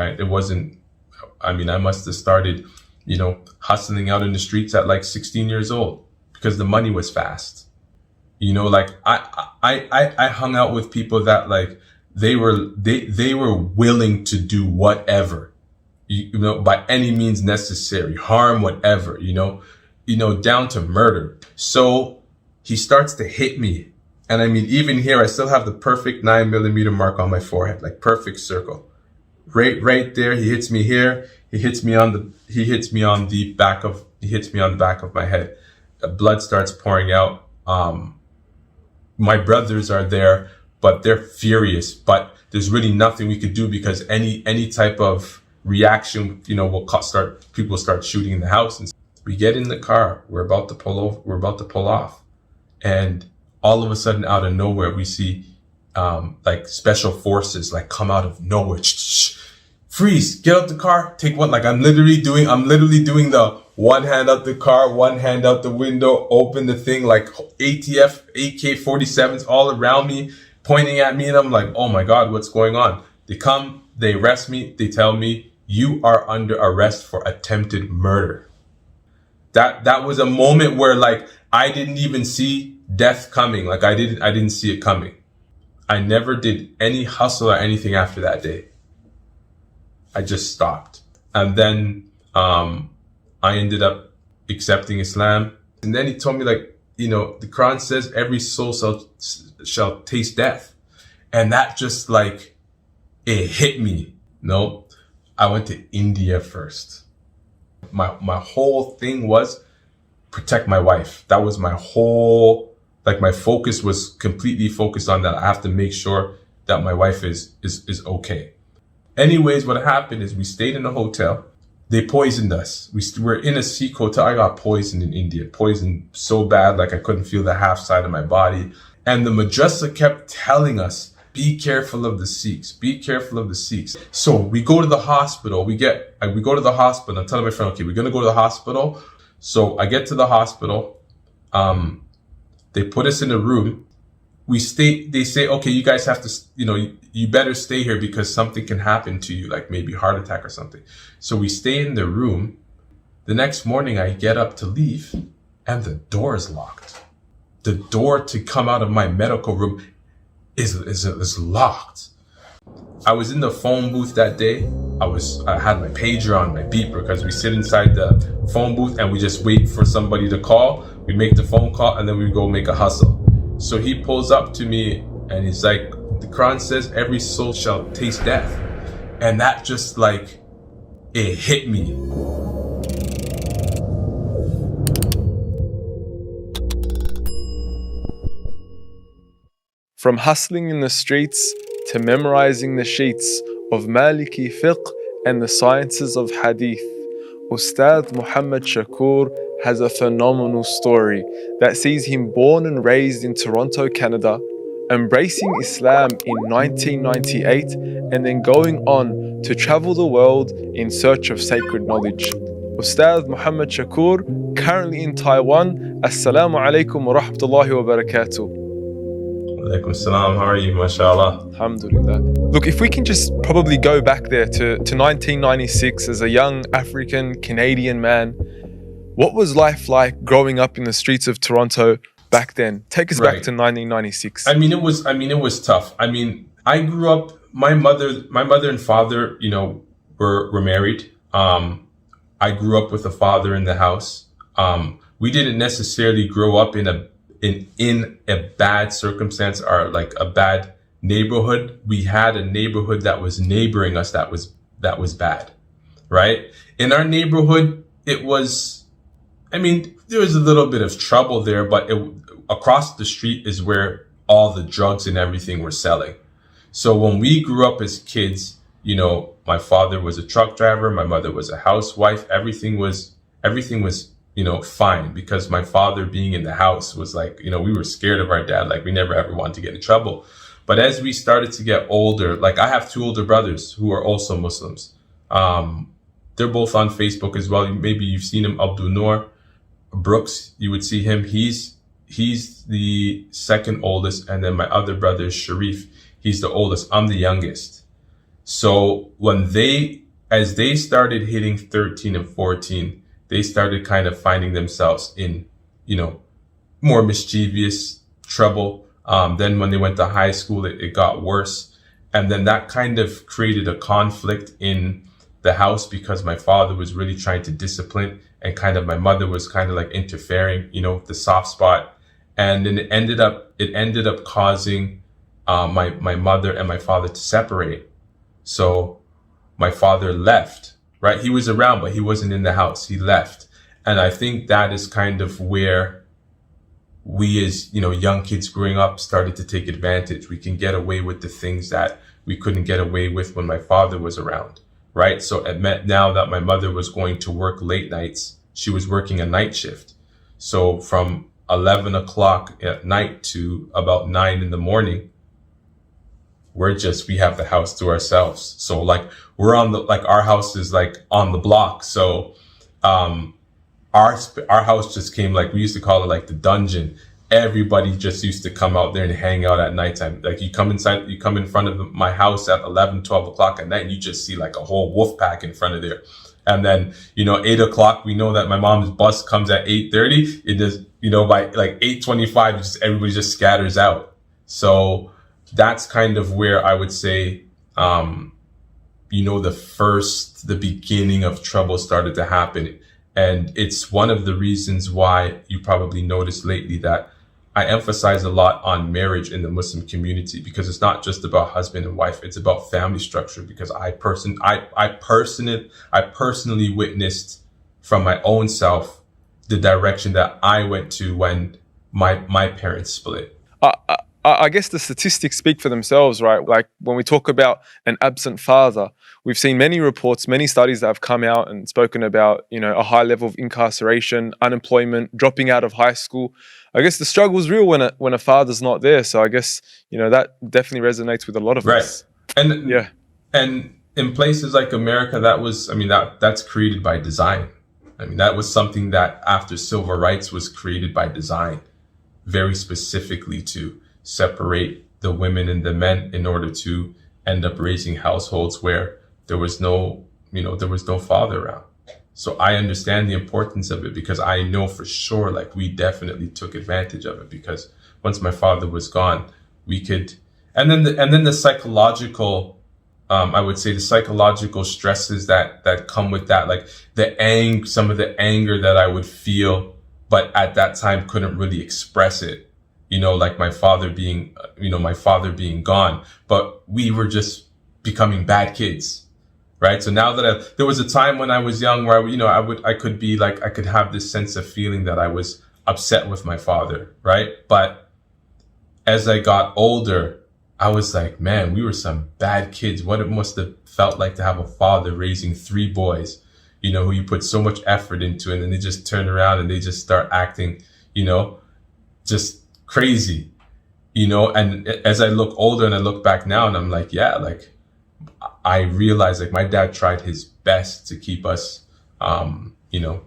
right? It wasn't, I mean, I must have started, hustling out in the streets at like 16 years old because the money was fast. Like I hung out with people that like, they were willing to do whatever, by any means necessary, harm whatever, down to murder. So he starts to hit me. And I mean, even here, I still have the perfect 9mm mark on my forehead, like perfect circle. Right there. He hits me here. He hits me on the back of my head. The blood starts pouring out. My brothers are there, but they're furious, but there's really nothing we could do because any type of reaction, people start shooting in the house. And we get in the car. We're about to pull off. And all of a sudden, out of nowhere, we see like special forces like come out of nowhere. Freeze! Get out the car. Take one. Like I'm literally doing the one hand out the car, one hand out the window, open the thing, like ATF, AK-47s all around me, pointing at me, and I'm like, oh my God, what's going on? They come, they arrest me, they tell me you are under arrest for attempted murder. That was a moment where like I didn't even see death coming. Like I didn't see it coming. I never did any hustle or anything after that day. I just stopped. And then I ended up accepting Islam. And then he told me like, the Quran says every soul shall taste death. And that just like, it hit me. No, I went to India first. My whole thing was protect my wife. That was my whole, like my focus was completely focused on that. I have to make sure that my wife is okay. Anyways, what happened is we stayed in a hotel. They poisoned us. We're in a Sikh hotel. I got poisoned in India. Poisoned so bad, like I couldn't feel the half side of my body. And the madrasa kept telling us, be careful of the Sikhs. Be careful of the Sikhs. So we go to the hospital. We go to the hospital. I'm telling my friend, okay, we're going to go to the hospital. So I get to the hospital. They put us in a room. They say, okay, you guys have to, you better stay here because something can happen to you, like maybe heart attack or something. So we stay in the room. The next morning I get up to leave and the door is locked. The door to come out of my medical room is locked. I was in the phone booth that day. I had my pager on, my beeper, because we sit inside the phone booth and we just wait for somebody to call. We make the phone call and then we go make a hustle. So he pulls up to me and he's like, the Quran says every soul shall taste death. And that just like, it hit me. From hustling in the streets to memorizing the sheets of Maliki fiqh and the sciences of hadith, Ustad Muhammad Shakur has a phenomenal story that sees him born and raised in Toronto, Canada, embracing Islam in 1998 and then going on to travel the world in search of sacred knowledge. Ustad Muhammad Shakur, currently in Taiwan. Assalamu alaikum wa rahmatullahi wa barakatuh. Alaikum salam. How are you? MashaAllah. Alhamdulillah. Look, if we can just probably go back there to 1996 as a young African Canadian man, what was life like growing up in the streets of Toronto back then? Take us back to 1996. I mean, it was tough. I mean, I grew up, my mother and father, were married. I grew up with a father in the house. We didn't necessarily grow up in a bad circumstance or like a bad neighborhood. We had a neighborhood that was neighboring us that was bad, right? In our neighborhood, it was, there was a little bit of trouble there, but across the street is where all the drugs and everything were selling. So when we grew up as kids, my father was a truck driver, my mother was a housewife. Everything was, fine, because my father being in the house was like, we were scared of our dad. Like we never ever wanted to get in trouble. But as we started to get older, like I have two older brothers who are also Muslims. They're both on Facebook as well. Maybe you've seen him, Abdul Noor Brooks. You would see him. He's the second oldest. And then my other brother is Sharif. He's the oldest. I'm the youngest. So as they started hitting 13 and 14, they started kind of finding themselves in, you know, more mischievous trouble. Then when they went to high school, it got worse. And then that kind of created a conflict in the house because my father was really trying to discipline and kind of my mother was kind of like interfering, the soft spot. And then it ended up causing my mother and my father to separate. So my father left, right? He was around, but he wasn't in the house. He left. And I think that is kind of where we as, young kids growing up started to take advantage. We can get away with the things that we couldn't get away with when my father was around, right? So it meant now that my mother was going to work late nights, she was working a night shift. So from 11 o'clock at night to about 9 in the morning, we have the house to ourselves. So like our house is like on the block. So, our house just came, like, we used to call it like the dungeon. Everybody just used to come out there and hang out at nighttime. Like you come in front of my house at 11, 12 o'clock at night and you just see like a whole wolf pack in front of there. And then, 8 o'clock, we know that my mom's bus comes at 8:30. It is, by like 8:25, everybody just scatters out. So that's kind of where I would say, the beginning of trouble started to happen. And it's one of the reasons why you probably noticed lately that I emphasize a lot on marriage in the Muslim community, because it's not just about husband and wife. It's about family structure, because I personally witnessed from my own self the direction that I went to when my parents split. I guess the statistics speak for themselves, right? Like when we talk about an absent father, we've seen many reports, many studies that have come out and spoken about, a high level of incarceration, unemployment, dropping out of high school. I guess the struggle is real when a father's not there. So I guess, that definitely resonates with a lot of us. And yeah. And in places like America, that's created by design. That was something that after civil rights was created by design, very specifically to separate the women and the men in order to end up raising households where there was no father around. So I understand the importance of it, because I know for sure, like, we definitely took advantage of it, because once my father was gone, we could, and then the psychological, I would say the psychological stresses that come with that, like some of the anger that I would feel, but at that time couldn't really express it. Like my father being gone, but we were just becoming bad kids, right? So now that there was a time when I was young where I could have this sense of feeling that I was upset with my father, right? But as I got older, I was like, man, we were some bad kids. What it must have felt like to have a father raising 3 boys, who you put so much effort into, and then they just turn around and they just start acting, just crazy, and as I look older and I look back now and I'm like, yeah, like I realize like my dad tried his best to keep us,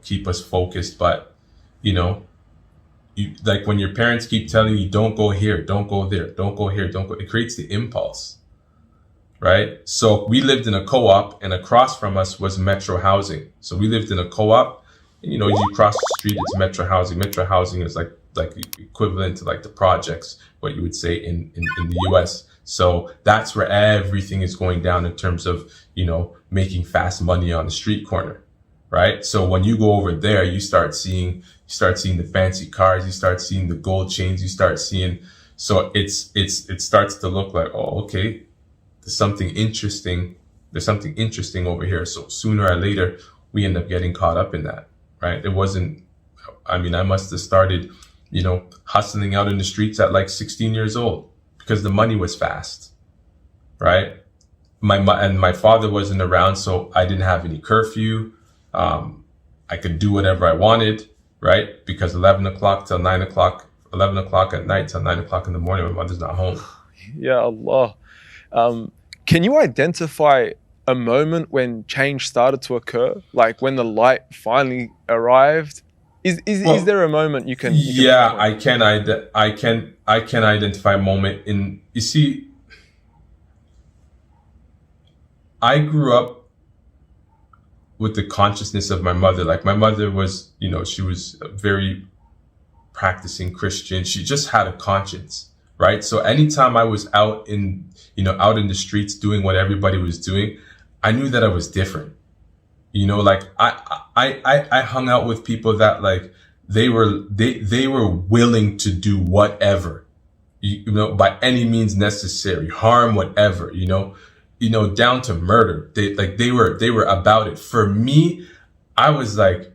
keep us focused. But, like when your parents keep telling you, don't go here, don't go there, don't go here, don't go, it creates the impulse, right? So we lived in a co-op and across from us was Metro Housing. So we lived in a co-op, and, you cross the street, it's Metro Housing. Metro Housing is like equivalent to like the projects, what you would say in the US. So that's where everything is going down in terms of, making fast money on the street corner, right? So when you go over there, you start seeing the fancy cars, you start seeing the gold chains, you start seeing, so it starts to look like, oh, okay, there's something interesting over here. So sooner or later, we end up getting caught up in that, right? It wasn't, I must have started, hustling out in the streets at like 16 years old because the money was fast, right? My father wasn't around, so I didn't have any curfew. I could do whatever I wanted, right? Because 11 o'clock at night till 9 o'clock in the morning, my mother's not home. Ya Allah. Can you identify a moment when change started to occur? Like when the light finally arrived? Is there a moment you can? I can identify a moment you see, I grew up with the consciousness of my mother. Like my mother was, she was a very practicing Christian. She just had a conscience, right? So anytime I was out in, out in the streets doing what everybody was doing, I knew that I was different. Like I hung out with people that like they were willing to do whatever, by any means necessary, harm whatever, down to murder. They were about it. For me, I was like,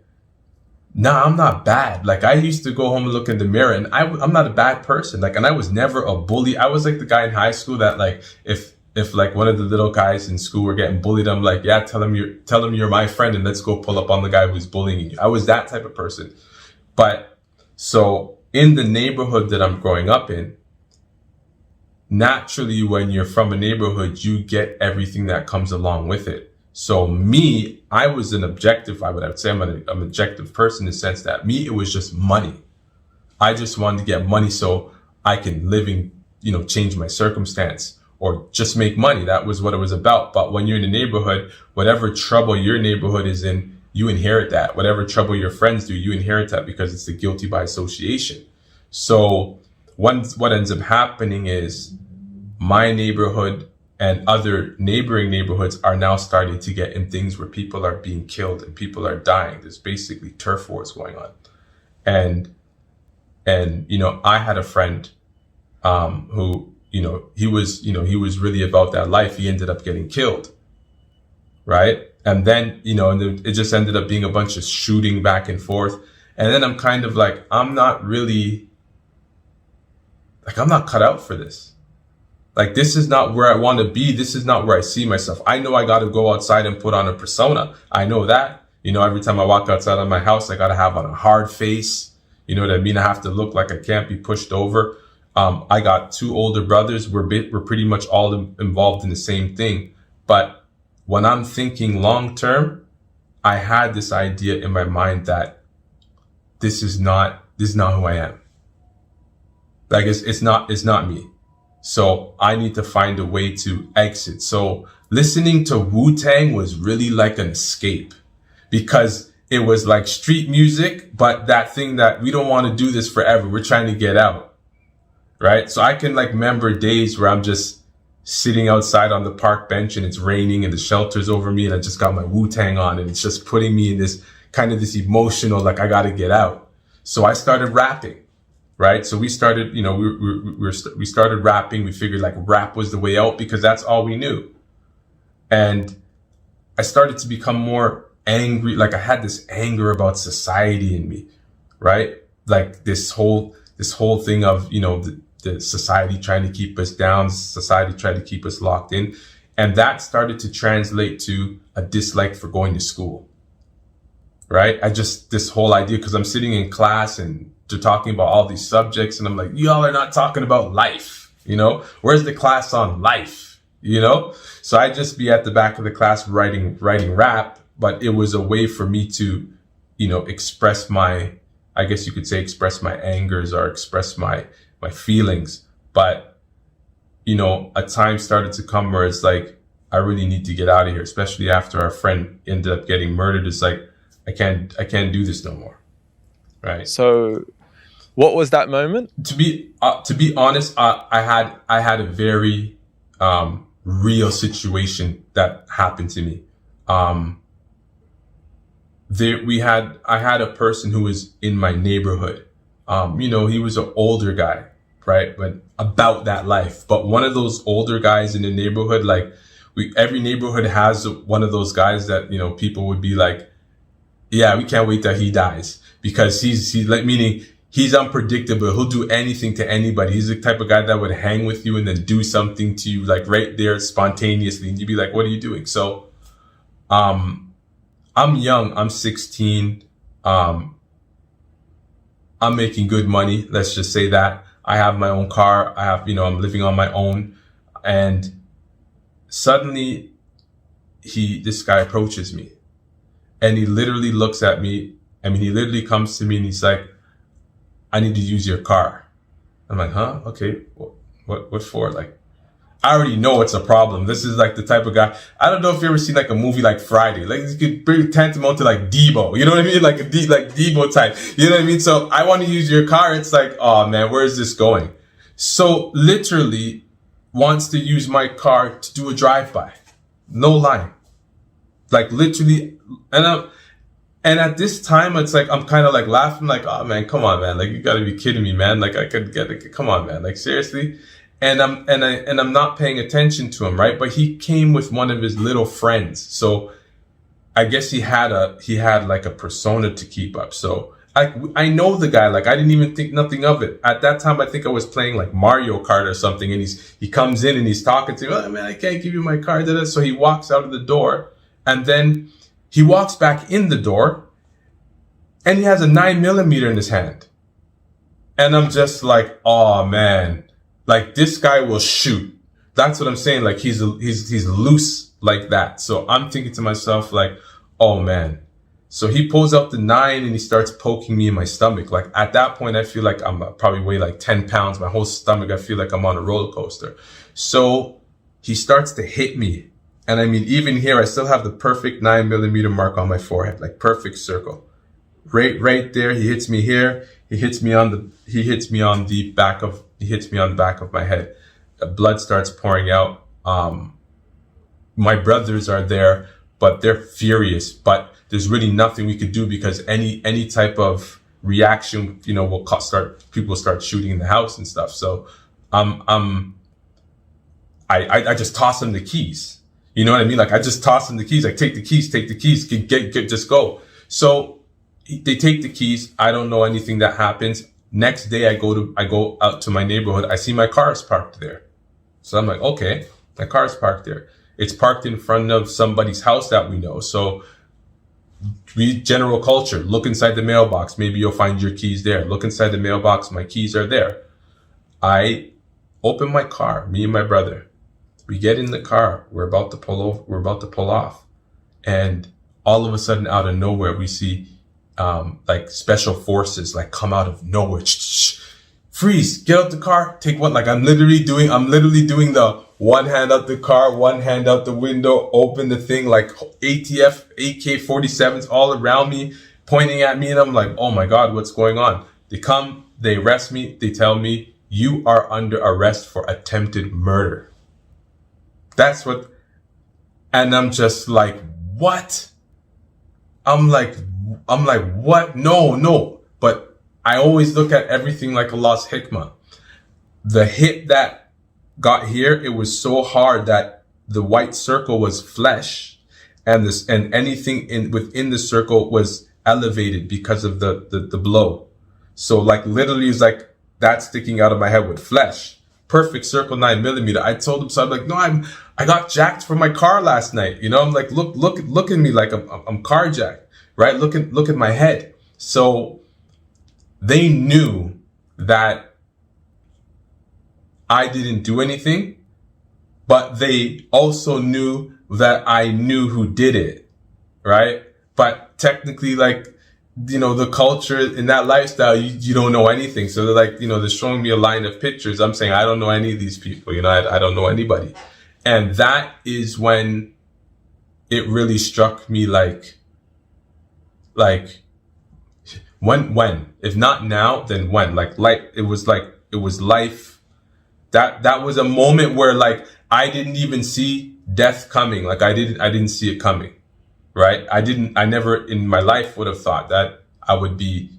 nah, I'm not bad. Like I used to go home and look in the mirror and I'm not a bad person. Like, and I was never a bully. I was like the guy in high school that like, if like one of the little guys in school were getting bullied, I'm like, yeah, tell him you're my friend and let's go pull up on the guy who's bullying you. I was that type of person. But so in the neighborhood that I'm growing up in, naturally, when you're from a neighborhood, you get everything that comes along with it. So me, I was an objective. I would say I'm an objective person in the sense that me, it was just money. I just wanted to get money so I can live and, change my circumstance or just make money. That was what it was about. But when you're in a neighborhood, whatever trouble your neighborhood is in, you inherit that. Whatever trouble your friends do, you inherit that because it's the guilty by association. So what ends up happening is my neighborhood and other neighboring neighborhoods are now starting to get in things where people are being killed and people are dying. There's basically turf wars going on. And I had a friend who, he was really about that life. He ended up getting killed. Right. And then, and it just ended up being a bunch of shooting back and forth. And then I'm kind of like, I'm not cut out for this. Like, this is not where I want to be. This is not where I see myself. I know I got to go outside and put on a persona. I know that, every time I walk outside of my house, I got to have on a hard face. You know what I mean? I have to look like I can't be pushed over. I got 2 older brothers. We're pretty much all involved in the same thing. But when I'm thinking long term, I had this idea in my mind that this is not who I am. Like it's not me. So I need to find a way to exit. So listening to Wu-Tang was really like an escape because it was like street music, but that thing that we don't want to do this forever. We're trying to get out. Right. So I can like remember days where I'm just sitting outside on the park bench and it's raining and the shelter's over me and I just got my Wu-Tang on and it's just putting me in this kind of this emotional, like I got to get out. So I started rapping. Right. So we started, we started rapping. We figured like rap was the way out because that's all we knew. And I started to become more angry. Like I had this anger about society in me. Right. Like this whole thing of, the society trying to keep us down, society trying to keep us locked in. And that started to translate to a dislike for going to school. Right. This whole idea, because I'm sitting in class and they're talking about all these subjects and I'm like, y'all are not talking about life. Where's the class on life? So I'd just be at the back of the class writing rap, but it was a way for me to, express my, I guess you could say, express my angers or express my feelings. But, a time started to come where it's like, I really need to get out of here, especially after our friend ended up getting murdered. It's like, I can't do this no more. Right. So what was that moment? To be honest, I had a very real situation that happened to me. I had a person who was in my neighborhood. He was an older guy, right? But about that life. But one of those older guys in the neighborhood, like every neighborhood has one of those guys that, people would be like, yeah, we can't wait till he dies because he's like, meaning he's unpredictable. He'll do anything to anybody. He's the type of guy that would hang with you and then do something to you like right there spontaneously. And you'd be like, what are you doing? So, I'm young. I'm 16. I'm making good money. Let's just say that. I have my own car. I'm living on my own. And suddenly this guy approaches me and he literally looks at me. He literally comes to me and he's like, I need to use your car. I'm like, huh? Okay. What for? Like, I already know it's a problem. This is like the type of guy. I don't know if you ever seen like a movie like Friday. Like you could bring tantamount to like Debo. You know what I mean? Like like Debo type. You know what I mean? So I want to use your car. It's like, oh man, where is this going? So literally wants to use my car to do a drive-by. No lie. Like literally, and at this time, it's like, I'm kind of like laughing, like, oh man, come on, man. Like, you gotta be kidding me, man. Like, I could get it. Come on, man. Like, seriously. And I'm not paying attention to him, right? But he came with one of his little friends. So I guess he had like a persona to keep up. So I know the guy. Like, I didn't even think nothing of it. At that time, I think I was playing like Mario Kart or something. And he comes in and he's talking to me. Oh man, I can't give you my card. So he walks out of the door, and then he walks back in the door, and he has a 9mm in his hand. And I'm just like, oh man, like this guy will shoot. That's what I'm saying. Like he's loose like that. So I'm thinking to myself like, oh man. So he pulls out the 9 and he starts poking me in my stomach. Like at that point, I feel like I'm probably weigh like 10 pounds. My whole stomach, I feel like I'm on a roller coaster. So he starts to hit me. And I mean, even here, I still have the perfect 9mm mark on my forehead, like perfect circle. Right there. He hits me here. He hits me on the back of my head. The blood starts pouring out. My brothers are there, but they're furious. But there's really nothing we could do because any type of reaction, will people start shooting in the house and stuff. So, I just toss him the keys. You know what I mean? Like I just toss him the keys. Like take the keys, just go. So they take the keys. I don't know anything that happens. Next day I go out to my neighborhood. I see my car is parked there. So I'm like, okay, my car is parked there. It's parked in front of somebody's house that we know. So we general culture, look inside the mailbox. Maybe you'll find your keys there. Look inside the mailbox. My keys are there. I open my car, me and my brother. We get in the car. We're about to pull off. And all of a sudden, out of nowhere, we see like special forces like come out of nowhere. Freeze! Get out the car. Take one. Like I'm literally doing the one hand out the car, one hand out the window, open the thing, like ATF, AK-47s all around me, pointing at me, and I'm like, oh my God, what's going on? They come, they arrest me, they tell me, you are under arrest for attempted murder. That's what, and I'm just like, what? I'm like, what? No. But I always look at everything like Allah's hikmah. The hit that got here, it was so hard that the white circle was flesh, and anything within the circle was elevated because of the blow. So like literally, it's like that sticking out of my head with flesh. Perfect circle 9mm. I told him, so I'm like, no, I got jacked from my car last night. I'm like, look at me like I'm carjacked, right? Look at my head. So they knew that I didn't do anything, but they also knew that I knew who did it, right? But technically, like, the culture in that lifestyle, you don't know anything. So they're like, they're showing me a line of pictures. I'm saying, I don't know any of these people. I don't know anybody. And that is when it really struck me like when, if not now, then when, like it was life. That was a moment where like, I didn't even see death coming. Like I didn't see it coming. Right? I never in my life would have thought that I would be,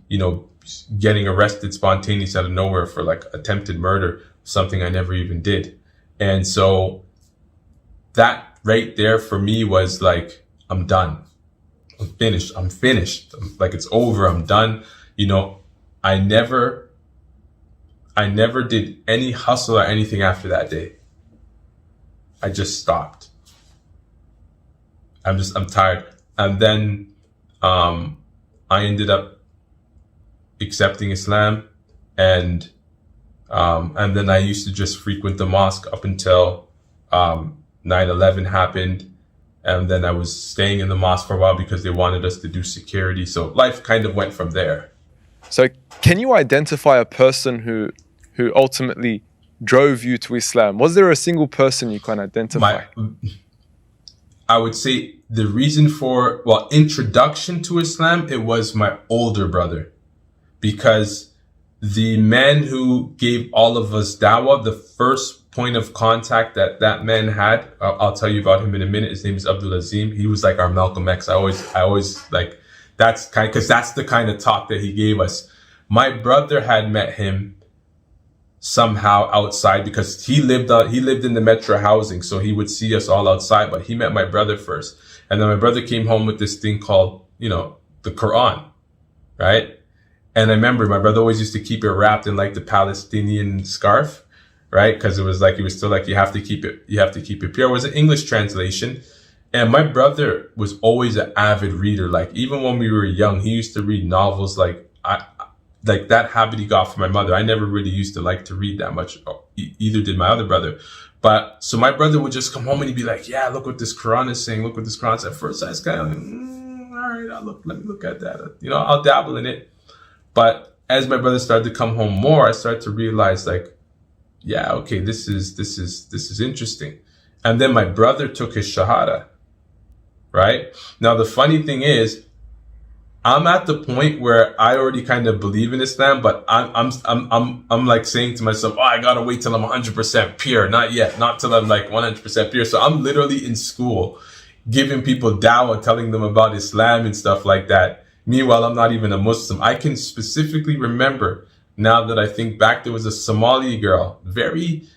getting arrested spontaneously out of nowhere for like attempted murder, something I never even did. And so that right there for me was like, I'm done. I'm finished. Like it's over. I'm done. I never did any hustle or anything after that day. I just stopped. I'm tired. And then, I ended up accepting Islam, and then I used to just frequent the mosque up until, 9/11 happened. And then I was staying in the mosque for a while because they wanted us to do security. So life kind of went from there. So can you identify a person who ultimately drove you to Islam? Was there a single person you can identify? I would say the reason for, well, introduction to Islam, it was my older brother, because the man who gave all of us dawah, the first point of contact that man had, I'll tell you about him in a minute. His name is Abdul Azim. He was like our Malcolm X. I always like, that's kind, because that's the kind of talk that he gave us. My brother had met him somehow outside, because he lived in the metro housing, so he would see us all outside, but he met my brother first. And then my brother came home with this thing called, the Quran, right? And I remember my brother always used to keep it wrapped in like the Palestinian scarf, right? Because it was still like, you have to keep it pure. It was an English translation. And my brother was always an avid reader. Like, even when we were young, he used to read novels. Like that habit he got from my mother. I never really used to like to read that much. Either did my other brother. But so my brother would just come home and he'd be like, yeah, look what this Quran is saying. Look what this Quran is. At first I was kind of like, all right, let me look at that. I'll dabble in it. But as my brother started to come home more, I started to realize, like, yeah, okay, this is interesting. And then my brother took his Shahada, right? Now, the funny thing is, I'm at the point where I already kind of believe in Islam, but I'm like saying to myself, oh, I gotta wait till I'm 100% pure. Not yet, not till I'm like 100% pure. So I'm literally in school giving people dawah, telling them about Islam and stuff like that. Meanwhile, I'm not even a Muslim. I can specifically remember, now that I think back, there was a Somali girl, very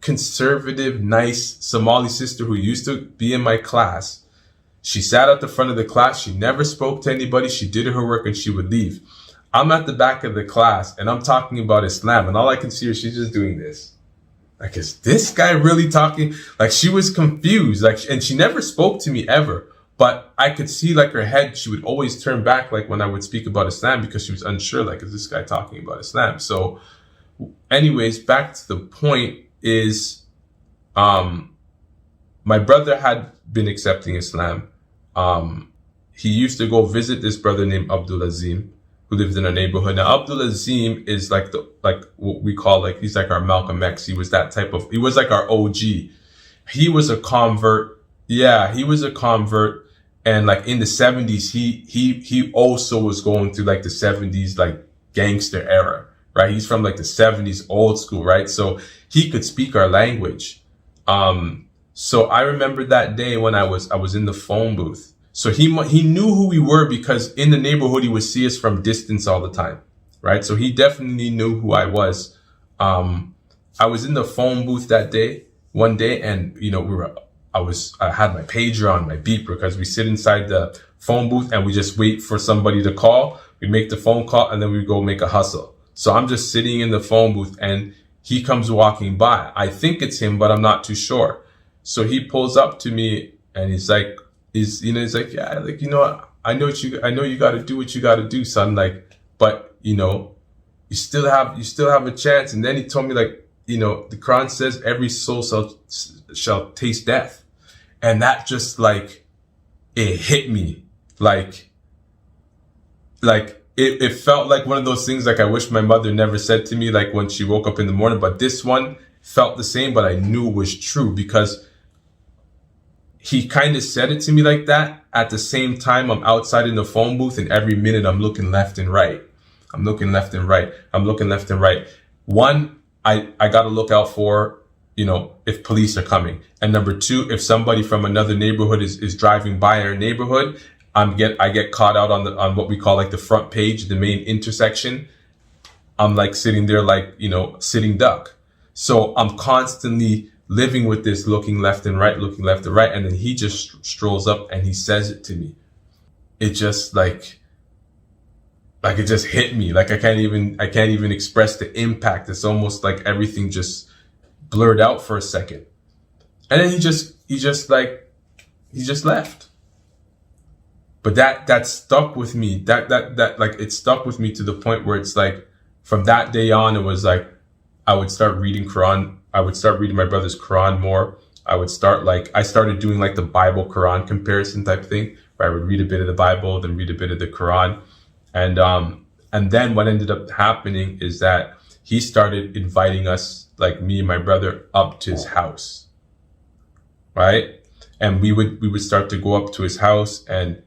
conservative, nice Somali sister who used to be in my class. She sat at the front of the class. She never spoke to anybody. She did her work and she would leave. I'm at the back of the class and I'm talking about Islam, and all I can see her, she's just doing this. Like, is this guy really talking? Like, she was confused. Like, and she never spoke to me ever. But I could see, like, her head, she would always turn back, like, when I would speak about Islam, because she was unsure, like, is this guy talking about Islam? So anyways, back to the point is, my brother had been accepting Islam. He used to go visit this brother named Abdul Azim, who lived in our neighborhood. Now, Abdul Azim is like what we call, like, he's like our Malcolm X. He was like our OG. He was a convert. Yeah, he was a convert. And like in the 70s, he also was going through like the 70s, like gangster era, right? He's from like the 70s, old school, right? So he could speak our language. So I remember that day when I was in the phone booth. So he knew who we were, because in the neighborhood, he would see us from distance all the time, right? So he definitely knew who I was. I was in the phone booth one day, and I had my pager on, my beeper, because we sit inside the phone booth and we just wait for somebody to call. We make the phone call and then we go make a hustle. So I'm just sitting in the phone booth and he comes walking by. I think it's him, but I'm not too sure. So he pulls up to me and he's like, yeah, like, I know you got to do what you got to do, son. Like, but you still have a chance. And then he told me, like, the Quran says every soul shall taste death. And that just, like, it hit me. Like it felt like one of those things, like, I wish my mother never said to me, like, when she woke up in the morning. But this one felt the same, but I knew it was true, because he kind of said it to me like that. At the same time, I'm outside in the phone booth, and every minute I'm looking left and right. I'm looking left and right. One, I got to look out for, if police are coming. And number two, if somebody from another neighborhood is driving by our neighborhood, I get caught out on what we call, like, the front page, the main intersection. I'm like sitting there, like, sitting duck. So I'm constantly living with this, looking left and right. And then he just strolls up and he says it to me. It just like it just hit me. Like, I can't even express the impact. It's almost like everything just blurred out for a second. And then he just left. But that stuck with me. That like, it stuck with me to the point where it's like, from that day on, it was like, I would start reading Quran. I would start reading my brother's Quran more. I started doing like the Bible Quran comparison type thing, where I would read a bit of the Bible, then read a bit of the Quran. And then what ended up happening is that he started inviting us, like me and my brother, up to his house, right? And we would start to go up to his house, and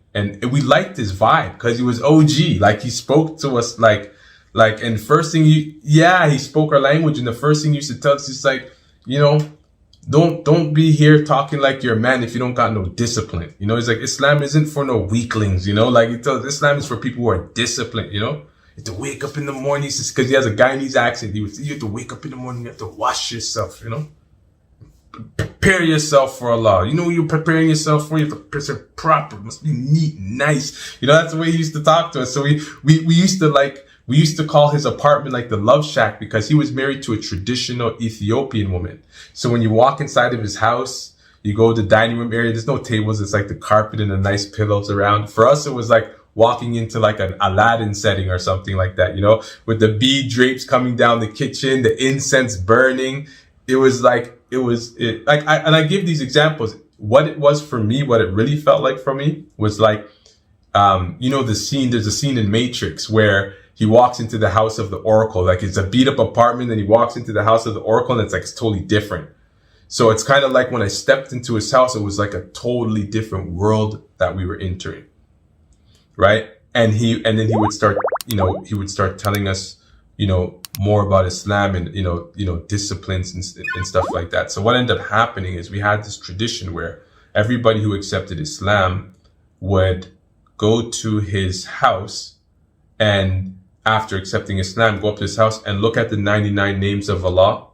we liked his vibe because he was OG. Like, he spoke to us and first thing he spoke our language, and the first thing he used to tell us is like, you know, don't be here talking like you're a man if you don't got no discipline. You know, he's like, Islam isn't for no weaklings, you know, like he tells Islam is for people who are disciplined, you know. You have to wake up in the morning, because he has a Guyanese accent. You have to wake up in the morning, you have to wash yourself, you know. Prepare yourself for Allah. You know what you're preparing yourself for? You have to prepare proper, must be neat, nice. You know, that's the way he used to talk to us. So we used to call his apartment like the love shack, because he was married to a traditional Ethiopian woman. So when you walk inside of his house, you go to the dining room area, there's no tables. It's like the carpet and the nice pillows around. For us, it was like walking into like an Aladdin setting or something like that, you know, with the bead drapes coming down the kitchen, the incense burning. It was like, I give these examples. What it was for me, what it really felt like for me was like, you know, there's a scene in Matrix where he walks into the house of the Oracle. Like, it's a beat up apartment, and he walks into the house of the Oracle, and it's totally different. So it's kind of like when I stepped into his house, it was like a totally different world that we were entering. Right. And then he would start telling us, you know, more about Islam and, you know, disciplines and stuff like that. So what ended up happening is we had this tradition where everybody who accepted Islam would go to his house, and after accepting Islam, go up to his house and look at the 99 names of Allah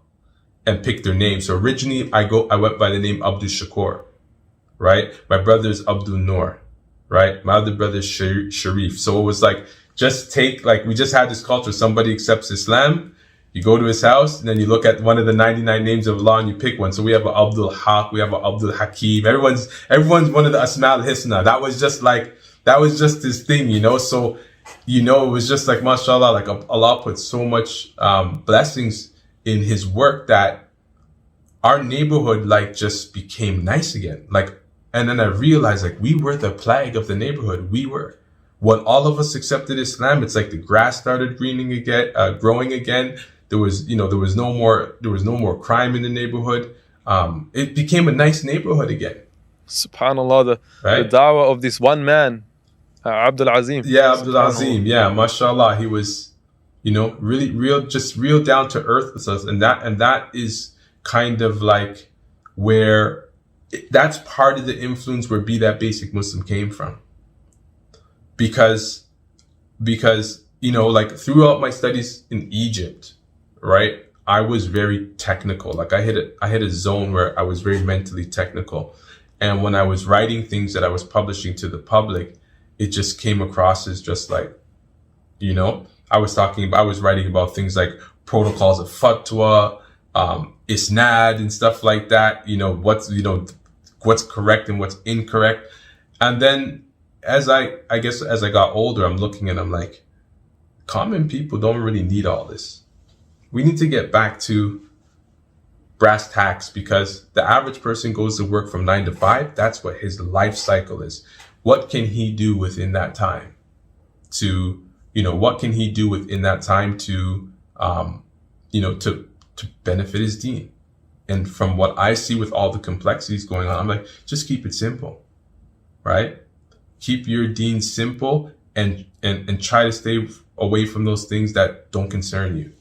and pick their names. So originally I went by the name Abdul Shakur, right? My brother's Abdul Noor, right? My other brother's Sharif. So it was like, we just had this culture. Somebody accepts Islam, you go to his house, and then you look at one of the 99 names of Allah and you pick one. So we have an Abdul Haq, we have an Abdul Hakim. Everyone's one of the Asma al-Hisna. That was just his thing, you know? So, you know, it was just like, mashallah, like Allah put so much blessings in his work that our neighborhood like just became nice again. Like, and then I realized like we were the plague of the neighborhood. We were. When all of us accepted Islam, it's like the grass started growing again. There was no more crime in the neighborhood. It became a nice neyborhood again. SubhanAllah, the da'wah of this one man, Abdul Azim. Yeah, Abdul Azim. Yeah, mashallah. He was, you know, really real down to earth with us. And that is kind of like where that's part of the influence where Be That Basic Muslim came from. Because, you know, like throughout my studies in Egypt, right, I was very technical. Like I hit a zone where I was very mentally technical. And when I was writing things that I was publishing to the public, it just came across as just like, you know, I was writing about things like protocols of fatwa, isnad and stuff like that, you know, what's correct and what's incorrect. And then as I got older, I'm looking and I'm like, common people don't really need all this. We need to get back to brass tacks, because the average person goes to work from 9 to 5. That's what his life cycle is. What can he do within that time to benefit his deen? And from what I see with all the complexities going on, I'm like, just keep it simple, right? Keep your deen simple and try to stay away from those things that don't concern you,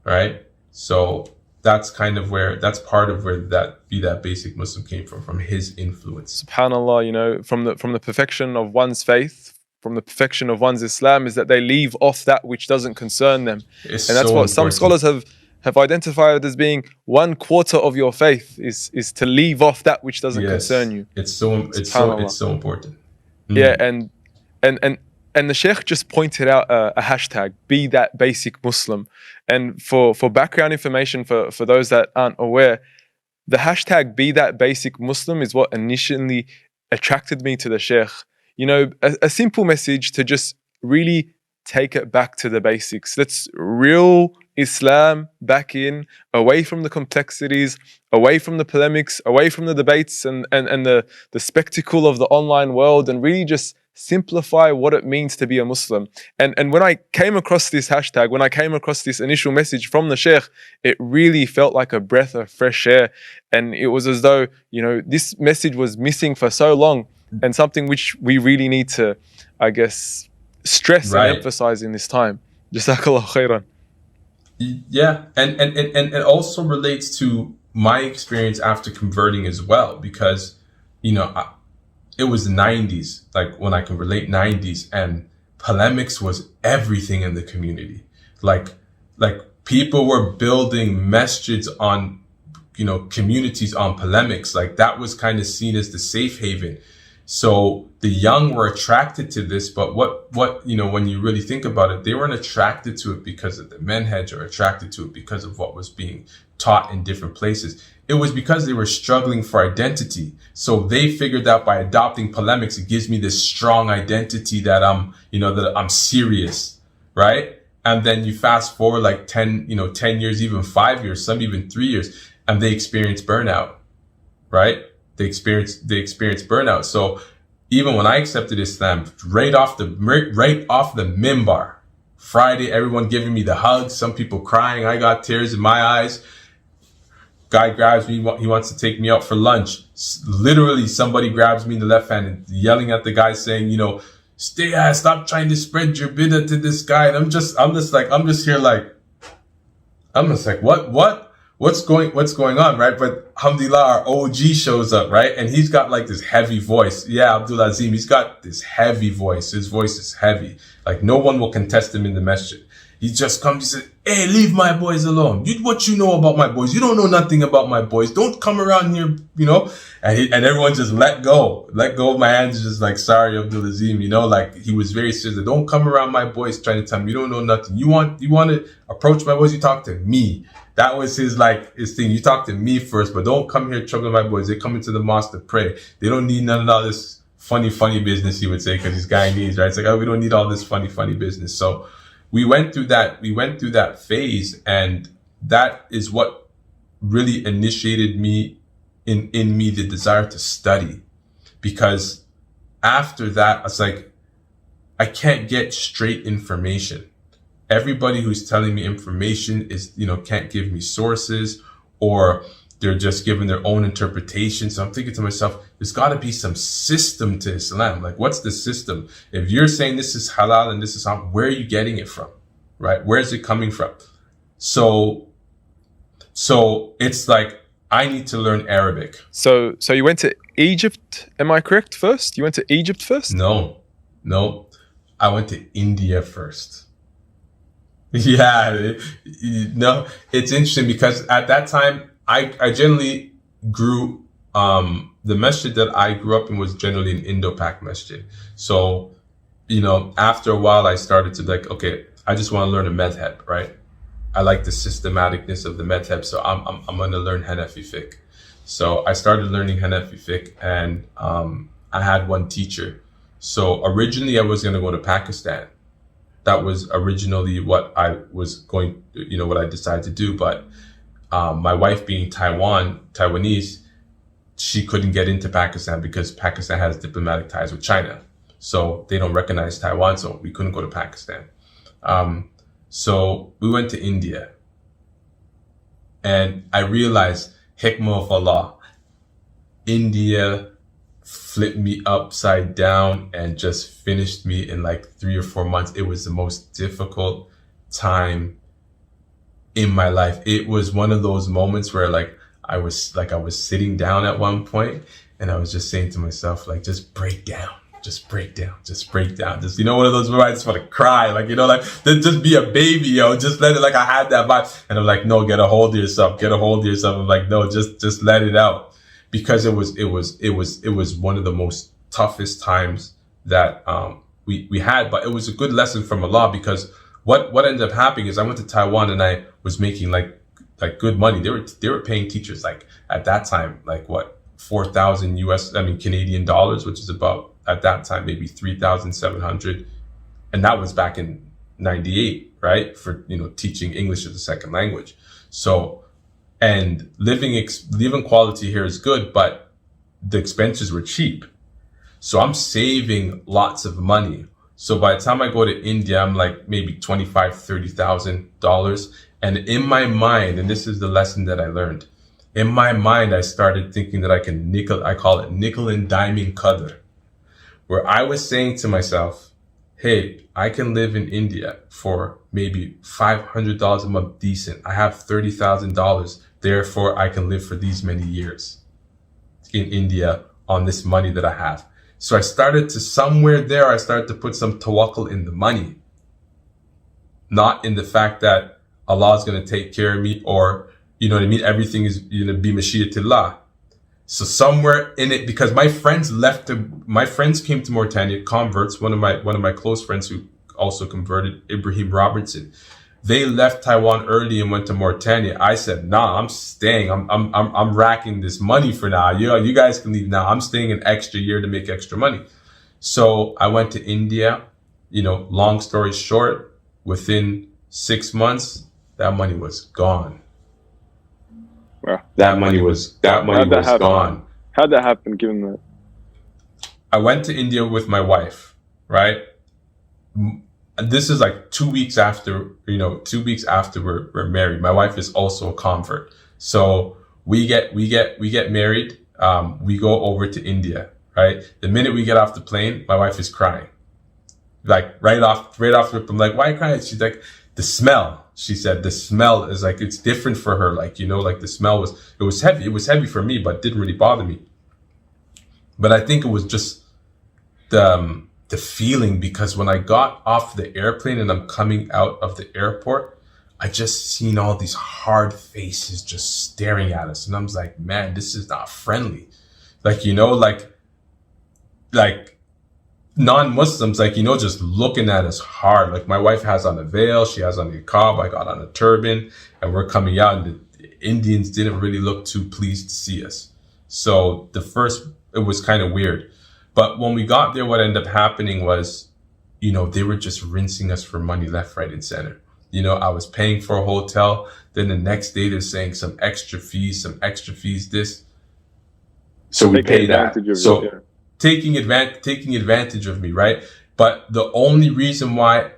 right? So that's part of where that Be That Basic Muslim came from his influence. SubhanAllah, you know, from the perfection of one's faith, from the perfection of one's Islam, is that they leave off that which doesn't concern them. And that's what important. Some scholars have identified as being 1/4 of your faith is to leave off that which doesn't concern you. It's so important. Yeah, and the Sheikh just pointed out a hashtag, Be That Basic Muslim. And for background information for those that aren't aware, the hashtag Be That Basic Muslim is what initially attracted me to the Sheikh. You know, a simple message to just really take it back to the basics. Let's reel Islam back in, away from the complexities, away from the polemics, away from the debates and the spectacle of the online world, and really just simplify what it means to be a Muslim. And when I came across this hashtag, when I came across this initial message from the Sheikh, it really felt like a breath of fresh air. And it was as though, this message was missing for so long, and something which we really need to, I guess, stress and emphasize in this time. Jazakallah khairan. Yeah, and it also relates to my experience after converting as well, because it was the 90s, like when I can relate 90s, and polemics was everything in the community. Like people were building masjids on, communities on polemics. Like that was kind of seen as the safe haven. So the young were attracted to this, but what when you really think about it, they weren't attracted to it because of the manhaj, or attracted to it because of what was being taught in different places. It was because they were struggling for identity. So they figured out by adopting polemics, it gives me this strong identity that I'm serious, right? And then you fast forward like 10 years, even 5 years, some even 3 years, and they experience burnout, right? They experience burnout. So even when I accepted Islam, right off the minbar, Friday, everyone giving me the hugs, some people crying, I got tears in my eyes. Guy grabs me, he wants to take me out for lunch. Literally, somebody grabs me in the left hand and yelling at the guy saying, stop trying to spread your bidah to this guy. And I'm just here like, what's going on, right? But alhamdulillah, our OG shows up, right? And he's got like this heavy voice. Yeah, Abdul Azim, he's got this heavy voice. His voice is heavy. Like no one will contest him in the masjid. He just comes, he says, hey, leave my boys alone. What you know about my boys? You don't know nothing about my boys. Don't come around here, And everyone just let go of my hands, just like, sorry, Abdul Azim, like he was very serious. Don't come around my boys trying to tell me you don't know nothing. You want to approach my boys, you talk to me. That was his thing. You talk to me first, but don't come here troubling my boys. They come into the mosque to pray. They don't need none of all this funny business, he would say, because he's Guyanese, right? It's like, oh, we don't need all this funny business. So we went through that phase, and that is what really initiated me in me the desire to study. Because after that, it's like, I can't get straight information. Everybody who's telling me information is, can't give me sources, or they're just giving their own interpretation. So I'm thinking to myself, there's got to be some system to Islam. Like, what's the system? If you're saying this is halal and this is haram, where are you getting it from? Right? Where is it coming from? So it's like, I need to learn Arabic. So you went to Egypt, am I correct, first? You went to Egypt first? No. I went to India first. Yeah, no, it's interesting because at that time, I generally grew, the masjid that I grew up in was generally an Indo-Pak masjid. So, after a while, I started to like, okay, I just want to learn a madhab, right? I like the systematicness of the madhab, so I'm going to learn Hanafi fiqh. So I started learning Hanafi fiqh, and I had one teacher. So originally I was going to go to Pakistan. That was originally what I was going, what I decided to do. But my wife being Taiwanese, she couldn't get into Pakistan because Pakistan has diplomatic ties with China. So they don't recognize Taiwan, so we couldn't go to Pakistan. So we went to India. And I realized, hikmah of Allah, India flipped me upside down and just finished me in like 3 or 4 months. It was the most difficult time in my life. It was one of those moments where I was sitting down at one point and I was just saying to myself, like, just break down. Just break down. Just, one of those where I just want to cry, just be a baby, just let it, I had that vibe. And I'm like, no, get a hold of yourself. I'm like, no, just let it out. Because it was one of the most toughest times that, we had, but it was a good lesson from Allah, because what ended up happening is I went to Taiwan and I was making like good money. They were paying teachers at that time, 4,000 Canadian dollars, which is about, at that time, maybe 3,700. And that was back in 98, right? For, teaching English as a second language. So, and living quality here is good, but the expenses were cheap. So I'm saving lots of money. So by the time I go to India, I'm like maybe $25,000, $30,000. And in my mind, and this is the lesson that I learned, in my mind, I started thinking that I call it nickel and diming qadr, where I was saying to myself, hey, I can live in India for maybe $500 a month decent. I have $30,000. Therefore, I can live for these many years in India on this money that I have. So I started to put some tawakkul in the money, not in the fact that Allah is going to take care of me, or, you know what I mean? Everything is going to be mashiyatillah. So somewhere in it, because my friends came to Mauritania, converts, one of my close friends who also converted, Ibrahim Robertson. They left Taiwan early and went to Mauritania. I said, nah, I'm staying. I'm racking this money for now. You guys can leave now. I'm staying an extra year to make extra money. So I went to India. Long story short, within 6 months, that money was gone. Wow. That money was gone. How'd that happen, given that? I went to India with my wife, right? This is like 2 weeks after, 2 weeks after we're married. My wife is also a convert. So we get married. We go over to India, right? The minute we get off the plane, my wife is crying. Like right off the rip, I'm like, why are you crying? She's like, the smell. She said the smell is like, it's different for her. Like, like the smell was heavy. It was heavy for me, but didn't really bother me. But I think it was just the feeling, because when I got off the airplane and I'm coming out of the airport, I just seen all these hard faces just staring at us. And I was like, man, this is not friendly. Like, like non-Muslims, like, just looking at us hard. Like my wife has on a veil, she has on a niqab, I got on a turban, and we're coming out, and the Indians didn't really look too pleased to see us. So it was kind of weird. But when we got there, what ended up happening was, they were just rinsing us for money left, right, and center. I was paying for a hotel. Then the next day they're saying some extra fees, this. So we pay that. So taking advantage of me, right? But the only reason why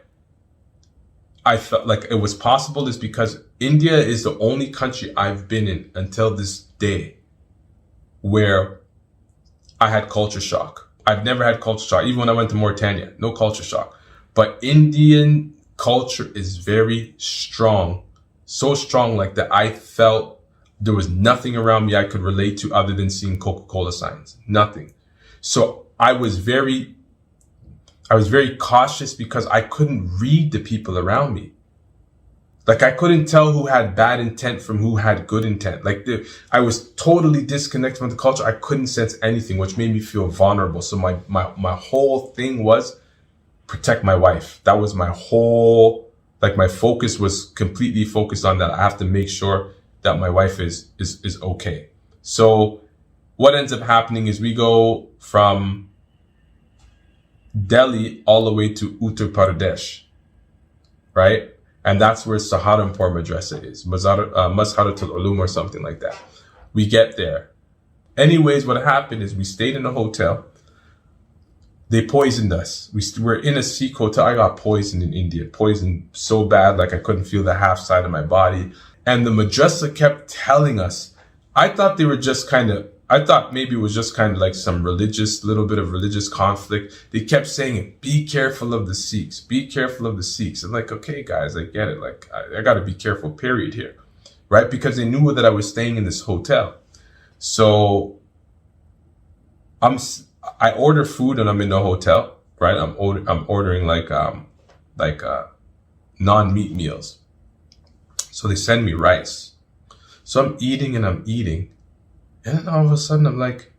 I felt like it was possible is because India is the only country I've been in until this day where I had culture shock. I've never had culture shock. Even when I went to Mauritania, no culture shock. But Indian culture is very strong. So strong like that I felt there was nothing around me I could relate to other than seeing Coca-Cola signs. Nothing. So I was very cautious because I couldn't read the people around me. Like I couldn't tell who had bad intent from who had good intent. Like I was totally disconnected from the culture. I couldn't sense anything, which made me feel vulnerable. So my whole thing was protect my wife. That was my whole, like my focus was completely focused on that. I have to make sure that my wife is okay. So what ends up happening is we go from Delhi all the way to Uttar Pradesh, right? And that's where Saharanpur Madrasa is, Mazharatul Ulum or something like that. We get there. Anyways, what happened is we stayed in a hotel. They poisoned us. We're in a Sikh hotel. I got poisoned in India. Poisoned so bad, like I couldn't feel the half side of my body. And the madrasa kept telling us, I thought maybe it was just kind of like some little bit of religious conflict. They kept saying it, be careful of the Sikhs, be careful of the Sikhs. I'm like, okay, guys, I get it. Like, I got to be careful, period here, right? Because they knew that I was staying in this hotel. So I order food and I'm in the hotel, right? I'm ordering like non-meat meals. So they send me rice. So I'm eating. And then all of a sudden, I'm like,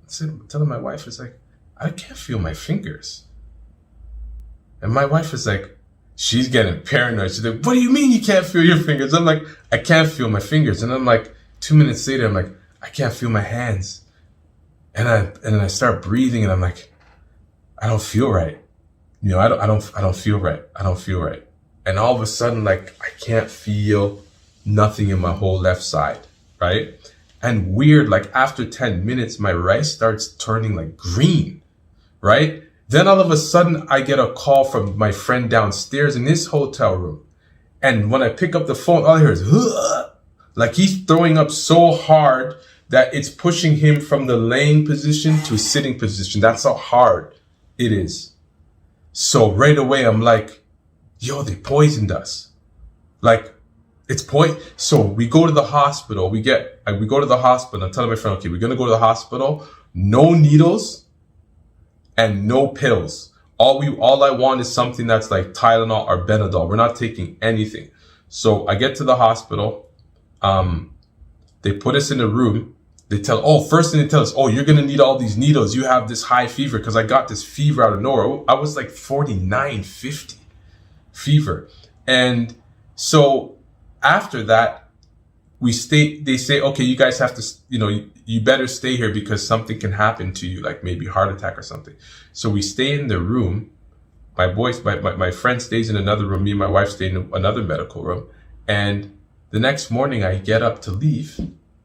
telling my wife, it's like, I can't feel my fingers. And my wife is like, she's getting paranoid. She's like, what do you mean you can't feel your fingers? I'm like, I can't feel my fingers. And I'm like, 2 minutes later, I'm like, I can't feel my hands. And then I start breathing, and I'm like, I don't feel right. I don't feel right. I don't feel right. And all of a sudden, like, I can't feel nothing in my whole left side, right? And weird, like after 10 minutes, my rice starts turning like green, right? Then all of a sudden I get a call from my friend downstairs in his hotel room. And when I pick up the phone, all I hear is, "Ugh!" Like he's throwing up so hard that it's pushing him from the laying position to sitting position. That's how hard it is. So right away, I'm like, yo, they poisoned us. Like, it's poison. So we go to the hospital. We go to the hospital. I'm telling my friend, okay, we're going to go to the hospital. No needles and no pills. All I want is something that's like Tylenol or Benadryl. We're not taking anything. So I get to the hospital. They put us in a room. First thing they tell us, oh, you're going to need all these needles. You have this high fever, because I got this fever out of nowhere. I was like 49, 50 fever. And so after that, they say, okay, you guys have to, you better stay here because something can happen to you, like maybe heart attack or something. So we stay in the room. My friend stays in another room. Me and my wife stay in another medical room. And the next morning I get up to leave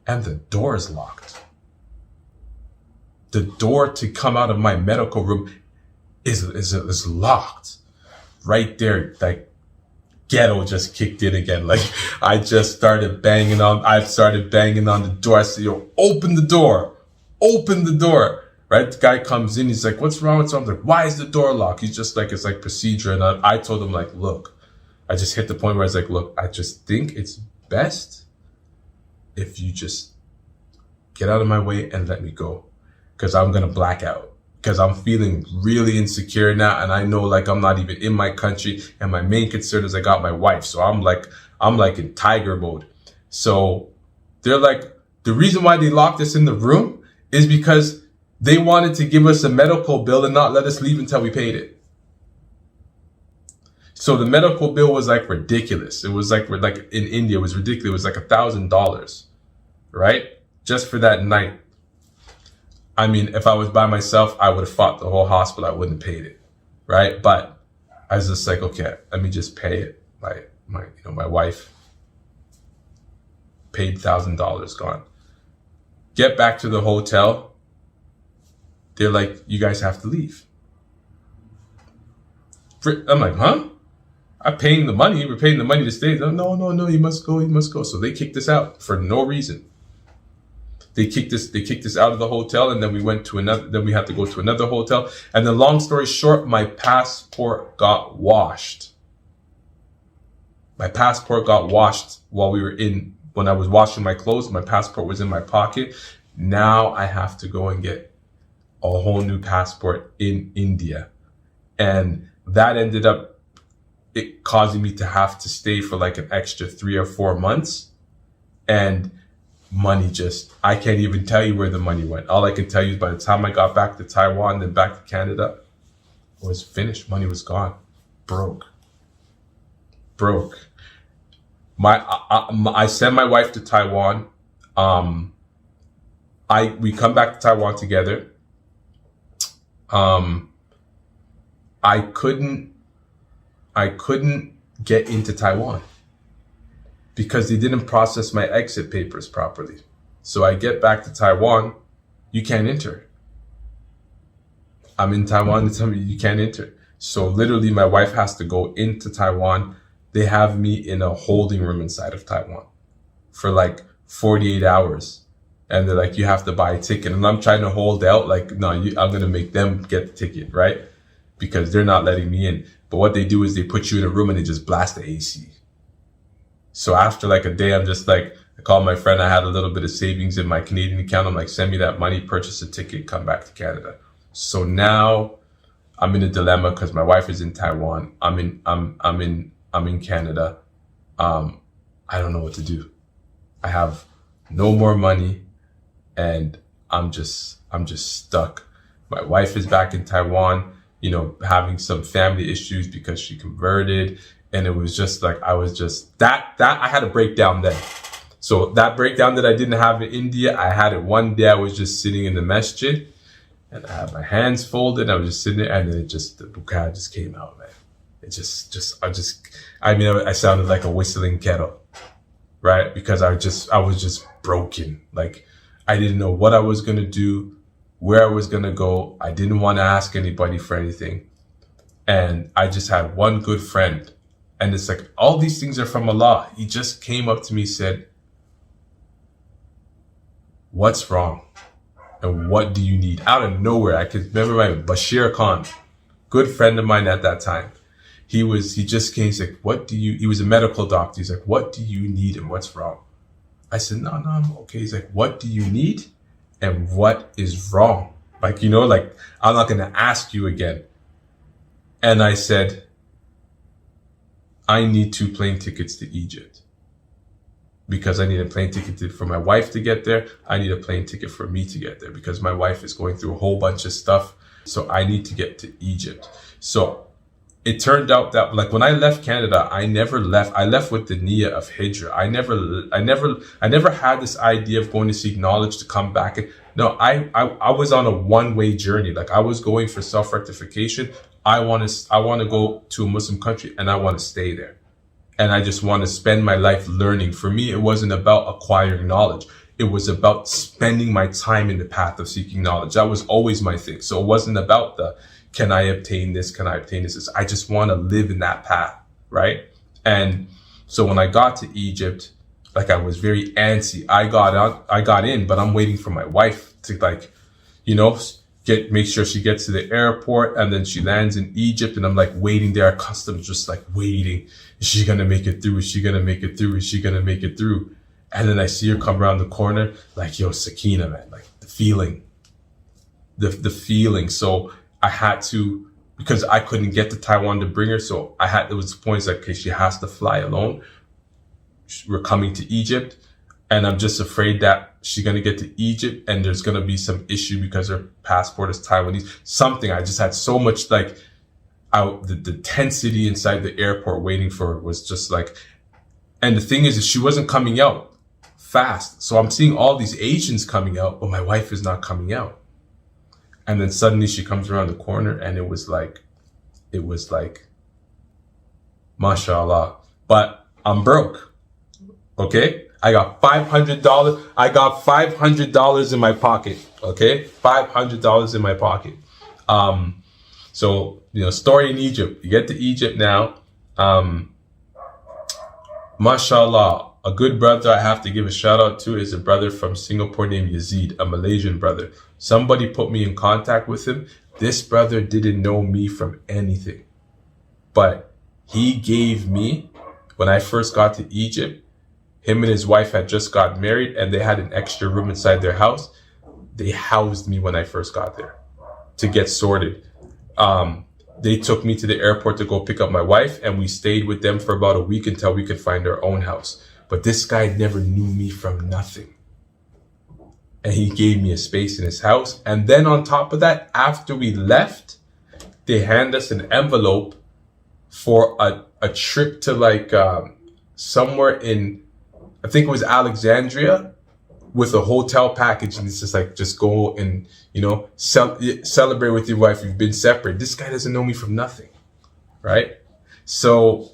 and the door is locked. The door to come out of my medical room is locked. Right there, like ghetto just kicked in again. Like I started banging on the door. I said, yo, open the door. Right? The guy comes in, he's like, what's wrong? I'm like, why is the door locked? He's just like, it's like procedure. And I told him, like, look, I just hit the point where I was like, look, I just think it's best if you just get out of my way and let me go, because I'm going to black out, because I'm feeling really insecure now. And I know, like, I'm not even in my country. And my main concern is I got my wife. So I'm like in tiger mode. So they're like, the reason why they locked us in the room is because they wanted to give us a medical bill and not let us leave until we paid it. So the medical bill was like ridiculous. It was like in India, it was ridiculous. It was like $1,000, right? Just for that night. I mean, if I was by myself, I would have fought the whole hospital. I wouldn't have paid it, right? But I was just like, okay, let me just pay it. My wife paid $1,000, gone. Get back to the hotel. They're like, you guys have to leave. I'm like, huh? I'm paying the money. We're paying the money to stay. No, you must go. So they kicked us out for no reason. They kicked us out of the hotel, and then we went to another. Then we had to go to another hotel. And then, long story short, my passport got washed. My passport got washed when I was washing my clothes. My passport was in my pocket. Now I have to go and get a whole new passport in India, and that ended up it causing me to have to stay for like an extra 3 or 4 months. And money I can't even tell you where the money went. All I can tell you is by the time I got back to Taiwan, then back to Canada, it was finished. Money was gone. Broke. I sent my wife to Taiwan. We come back to Taiwan together. I couldn't get into Taiwan because they didn't process my exit papers properly. So I get back to Taiwan, you can't enter. I'm in Taiwan, they tell me you can't enter. So literally my wife has to go into Taiwan. They have me in a holding room inside of Taiwan for like 48 hours. And they're like, you have to buy a ticket. And I'm trying to hold out like, no, I'm going to make them get the ticket, right? Because they're not letting me in. But what they do is they put you in a room and they just blast the AC. So after like a day, I'm just like, I called my friend. I had a little bit of savings in my Canadian account. I'm like, send me that money, purchase a ticket, come back to Canada. So now I'm in a dilemma because my wife is in Taiwan. I'm in Canada. I don't know what to do. I have no more money and I'm just stuck. My wife is back in Taiwan, having some family issues because she converted. And it was just like, I had a breakdown then. So that breakdown that I didn't have in India, I had it one day. I was just sitting in the masjid and I had my hands folded. I was just sitting there and then the bukhar just came out, man. I sounded like a whistling kettle, right? Because I was just broken. Like I didn't know what I was going to do. where I was gonna go. I didn't want to ask anybody for anything. And I just had one good friend. And it's like, all these things are from Allah. He just came up to me, said, what's wrong? And what do you need? Out of nowhere, I could remember my Bashir Khan, good friend of mine at that time. He just came, he's like, he was a medical doctor. He's like, what do you need and what's wrong? I said, no, I'm okay. He's like, what do you need and what is wrong? Like, like, I'm not going to ask you again. And I said, I need 2 plane tickets to Egypt. Because I need a plane ticket for my wife to get there. I need a plane ticket for me to get there because my wife is going through a whole bunch of stuff. So I need to get to Egypt. So it turned out that, like, when I left Canada, I never left. I left with the niyyah of hijrah. I never had this idea of going to seek knowledge to come back. No, I was on a one-way journey. Like, I was going for self-rectification. I want to go to a Muslim country and I want to stay there. And I just want to spend my life learning. For me, it wasn't about acquiring knowledge. It was about spending my time in the path of seeking knowledge. That was always my thing. So it wasn't about can I obtain this? Can I obtain this? I just want to live in that path, right? And so when I got to Egypt, like, I was very antsy. I got in, but I'm waiting for my wife to, like, make sure she gets to the airport, and then she lands in Egypt, and I'm like waiting there at customs, just like waiting. Is she gonna make it through? Is she gonna make it through? Is she gonna make it through? And then I see her come around the corner, like, yo, Sakina, man, like the feeling. So I had to, because I couldn't get to Taiwan to bring her, so there was points like, okay, she has to fly alone. We're coming to Egypt. And I'm just afraid that she's going to get to Egypt and there's going to be some issue because her passport is Taiwanese. Something. I just had so much, like, the tensity inside the airport waiting for her was just like, and the thing is she wasn't coming out fast. So I'm seeing all these Asians coming out, but my wife is not coming out. And then suddenly she comes around the corner and it was like, mashallah. But I'm broke. Okay? I got $500. I got $500 in my pocket. Okay, $500 in my pocket. So story in Egypt. You get to Egypt now. Mashallah, a good brother I have to give a shout out to is a brother from Singapore named Yazid, a Malaysian brother. Somebody put me in contact with him. This brother didn't know me from anything, but he gave me, when I first got to Egypt, him and his wife had just got married and they had an extra room inside their house. They housed me when I first got there to get sorted. They took me to the airport to go pick up my wife, and we stayed with them for about a week until we could find our own house. But this guy never knew me from nothing. And he gave me a space in his house. And then on top of that, after we left, they handed us an envelope for a trip to, like, somewhere in, I think it was Alexandria, with a hotel package. And it's just like, just go and, celebrate with your wife. You've been separate. This guy doesn't know me from nothing. Right? So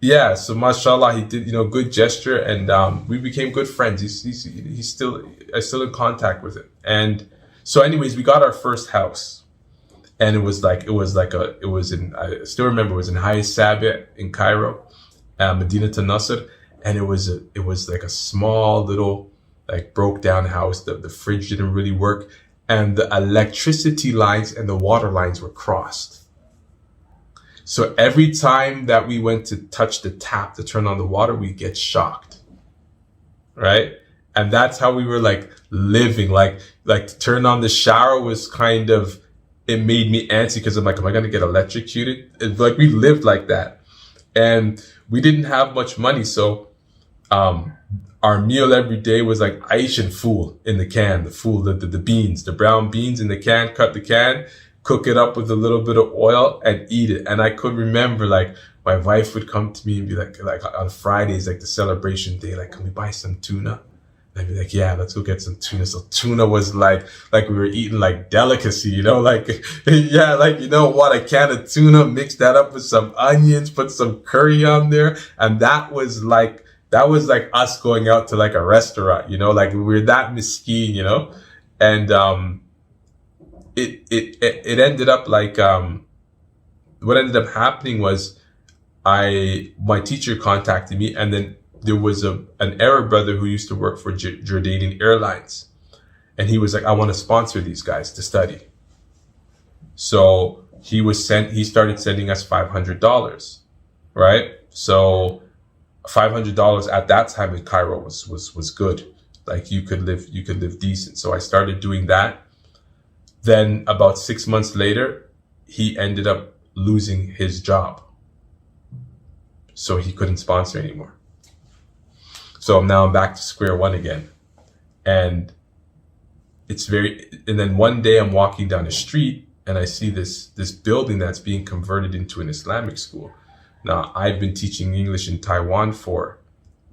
mashallah, he did, good gesture, and we became good friends. He's still in contact with him. And so anyways, we got our first house. And I still remember, it was in Hayy Sabit in Cairo, Medina to Nasr. And it was like a small little, like, broke down house. The fridge didn't really work, and the electricity lines and the water lines were crossed. So every time that we went to touch the tap to turn on the water, we'd get shocked, right? And that's how we were, like, living. Like to turn on the shower was kind of, it made me antsy because I'm like, am I going to get electrocuted? It's like, we lived like that. And we didn't have much money, so our meal every day was like aish and fool in the can, the beans, the brown beans in the can, cut the can, cook it up with a little bit of oil and eat it. And I could remember, like, my wife would come to me and be like on Fridays, like the celebration day, like, can we buy some tuna? And I'd be like, yeah, let's go get some tuna. So tuna was like we were eating like delicacy, like, yeah, like, what, a can of tuna, mix that up with some onions, put some curry on there. And that was like us going out to, like, a restaurant, like, we were that miskeen, And it ended up like what ended up happening was my teacher contacted me, and then there was an Arab brother who used to work for Jordanian Airlines, and he was like, I want to sponsor these guys to study. So he started sending us $500, right? So $500 at that time in Cairo was good. Like you could live decent. So I started doing that. Then about 6 months later, he ended up losing his job. So he couldn't sponsor anymore. So now I'm back to square one again. And then one day I'm walking down the street and I see this building that's being converted into an Islamic school. Now, I've been teaching English in Taiwan for,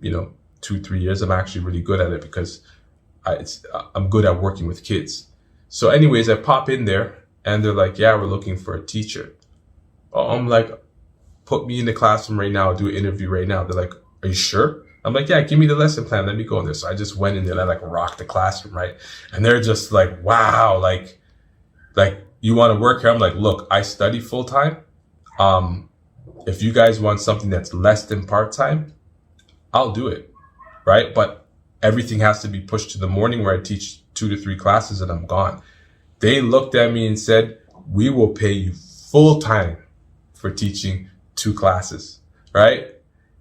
2-3 years. I'm actually really good at it because I'm good at working with kids. So anyways, I pop in there and they're like, yeah, we're looking for a teacher. I'm like, put me in the classroom right now, do an interview right now. They're like, are you sure? I'm like, yeah, give me the lesson plan. Let me go in there. So I just went in there and I like rocked the classroom, right? And they're just like, wow, like you want to work here? I'm like, look, I study full time. If you guys want something that's less than part time, I'll do it, right? But everything has to be pushed to the morning where I teach 2 to 3 classes and I'm gone. They looked at me and said, we will pay you full time for teaching 2 classes, right?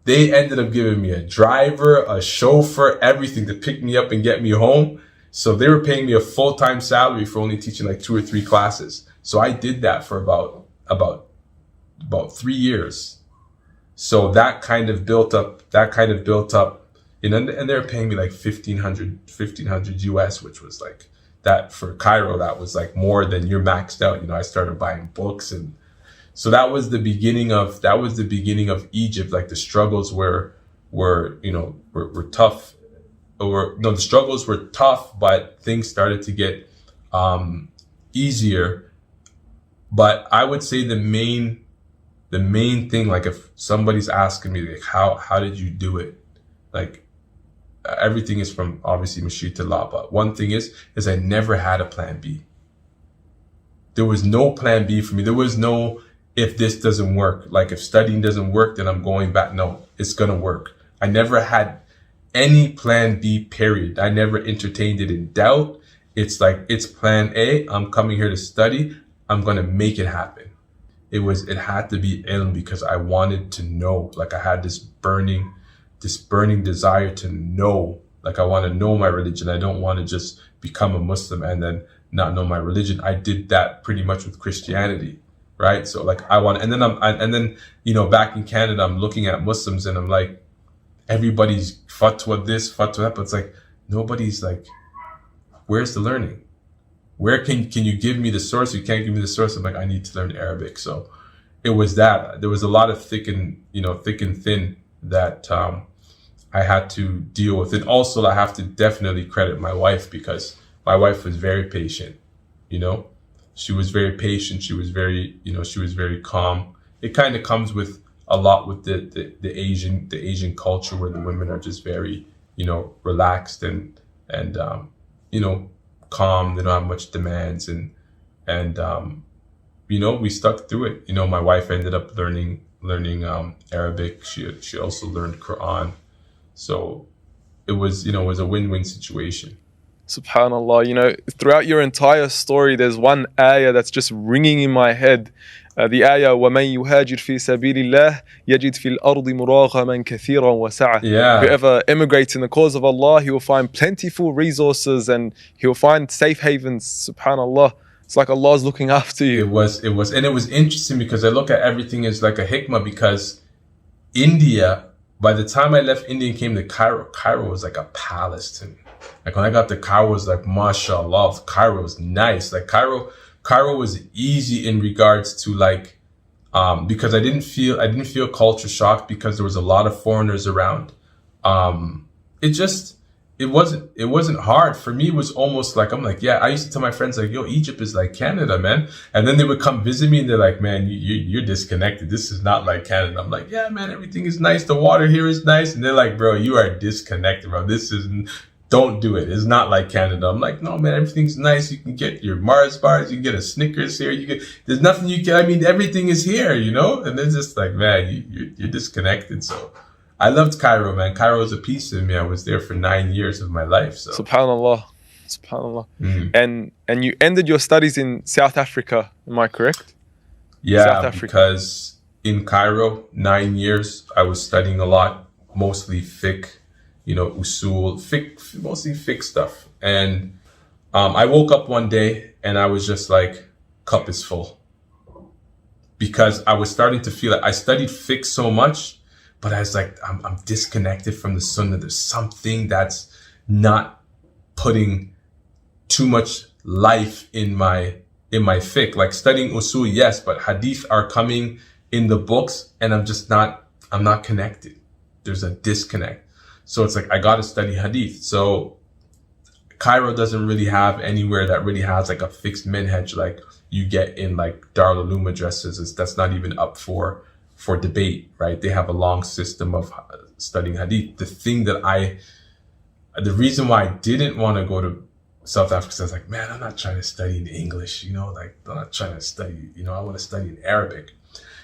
They ended up giving me a driver, a chauffeur, everything to pick me up and get me home. So they were paying me a full-time salary for only teaching like 2 or 3 classes. So I did that for about 3 years. So that kind of built up, and they were paying me like $1,500 US, which was like that for Cairo, that was like more than you're maxed out. I started buying books, and so that was the beginning of Egypt. Like the struggles were tough, the struggles were tough, but things started to get easier. But I would say the main thing, like if somebody's asking me like how did you do it, like everything is from obviously Mashiach, but one thing is I never had a plan B. There was no plan B for me. There was no, if this doesn't work, like if studying doesn't work, then I'm going back. No, it's going to work. I never had any plan B, period. I never entertained it in doubt. It's like, it's plan A. I'm coming here to study. I'm going to make it happen. It had to be ilm because I wanted to know, like I had this burning desire to know, like I want to know my religion. I don't want to just become a Muslim and then not know my religion. I did that pretty much with Christianity, right? So like I want, and then back in Canada, I'm looking at Muslims and I'm like, everybody's fatwa this, fatwa that, but it's like nobody's like, where's the learning? Where can you give me the source? You can't give me the source. I'm like, I need to learn Arabic. So it was that. There was a lot of thick and thin that I had to deal with. And also I have to definitely credit my wife because my wife was very patient. She was very patient. She was very calm. It kind of comes with a lot with the Asian culture where the women are just very, relaxed and calm. They don't have much demands and we stuck through it. My wife ended up learning Arabic. She also learned Quran. So it was a win-win situation. Subhanallah, throughout your entire story, there's one ayah that's just ringing in my head. The ayah, وَمَنْ يُهَاجِرْ فِي سَبِيلِ اللَّهِ يَجِدْ فِي الْأَرْضِ مُرَاغَمًا كَثِيرًا وَسَعًا. Yeah. Whoever emigrates in the cause of Allah, he will find plentiful resources and he will find safe havens. Subhanallah. It's like Allah's looking after you. It was interesting because I look at everything as like a hikmah because India, by the time I left India and came to Cairo was like a palace to me. Like when I got to Cairo, it was like, mashallah, Cairo was nice. Like Cairo was easy in regards to like, because I didn't feel culture shocked because there was a lot of foreigners around. It wasn't hard for me. It was almost like, I'm like, yeah, I used to tell my friends like, yo, Egypt is like Canada, man. And then they would come visit me and they're like, man, you're disconnected. This is not like Canada. I'm like, yeah, man, everything is nice. The water here is nice. And they're like, bro, you are disconnected, bro. Don't do it. It's not like Canada. I'm like, no, man, everything's nice. You can get your Mars bars. You can get a Snickers here. There's nothing you can, I mean, everything is here, you know? And it's just like, man, you're disconnected. So I loved Cairo, man. Cairo is a piece of me. I was there for 9 years of my life. So, Subhanallah. And you ended your studies in South Africa, am I correct? yeah, South Africa. because in Cairo, 9 years, I was studying a lot, mostly fiqh, usul, fiqh, mostly fiqh stuff. And I woke up one day and I was just like, cup is full. Because I was starting to feel like I studied fiqh so much, but I was like, I'm disconnected from the sunnah. There's something that's not putting too much life in my fiqh. Like studying usul, yes, but hadith are coming in the books and I'm not connected. There's a disconnect. So it's like, I got to study hadith. So Cairo doesn't really have anywhere that really has like a fixed minhaj like you get in like Darul Uloom madrasas. That's not even up for debate, right? They have a long system of studying hadith. The reason why I didn't want to go to South Africa, I was like, man, I'm not trying to study in English, like I'm not trying to study, I want to study in Arabic.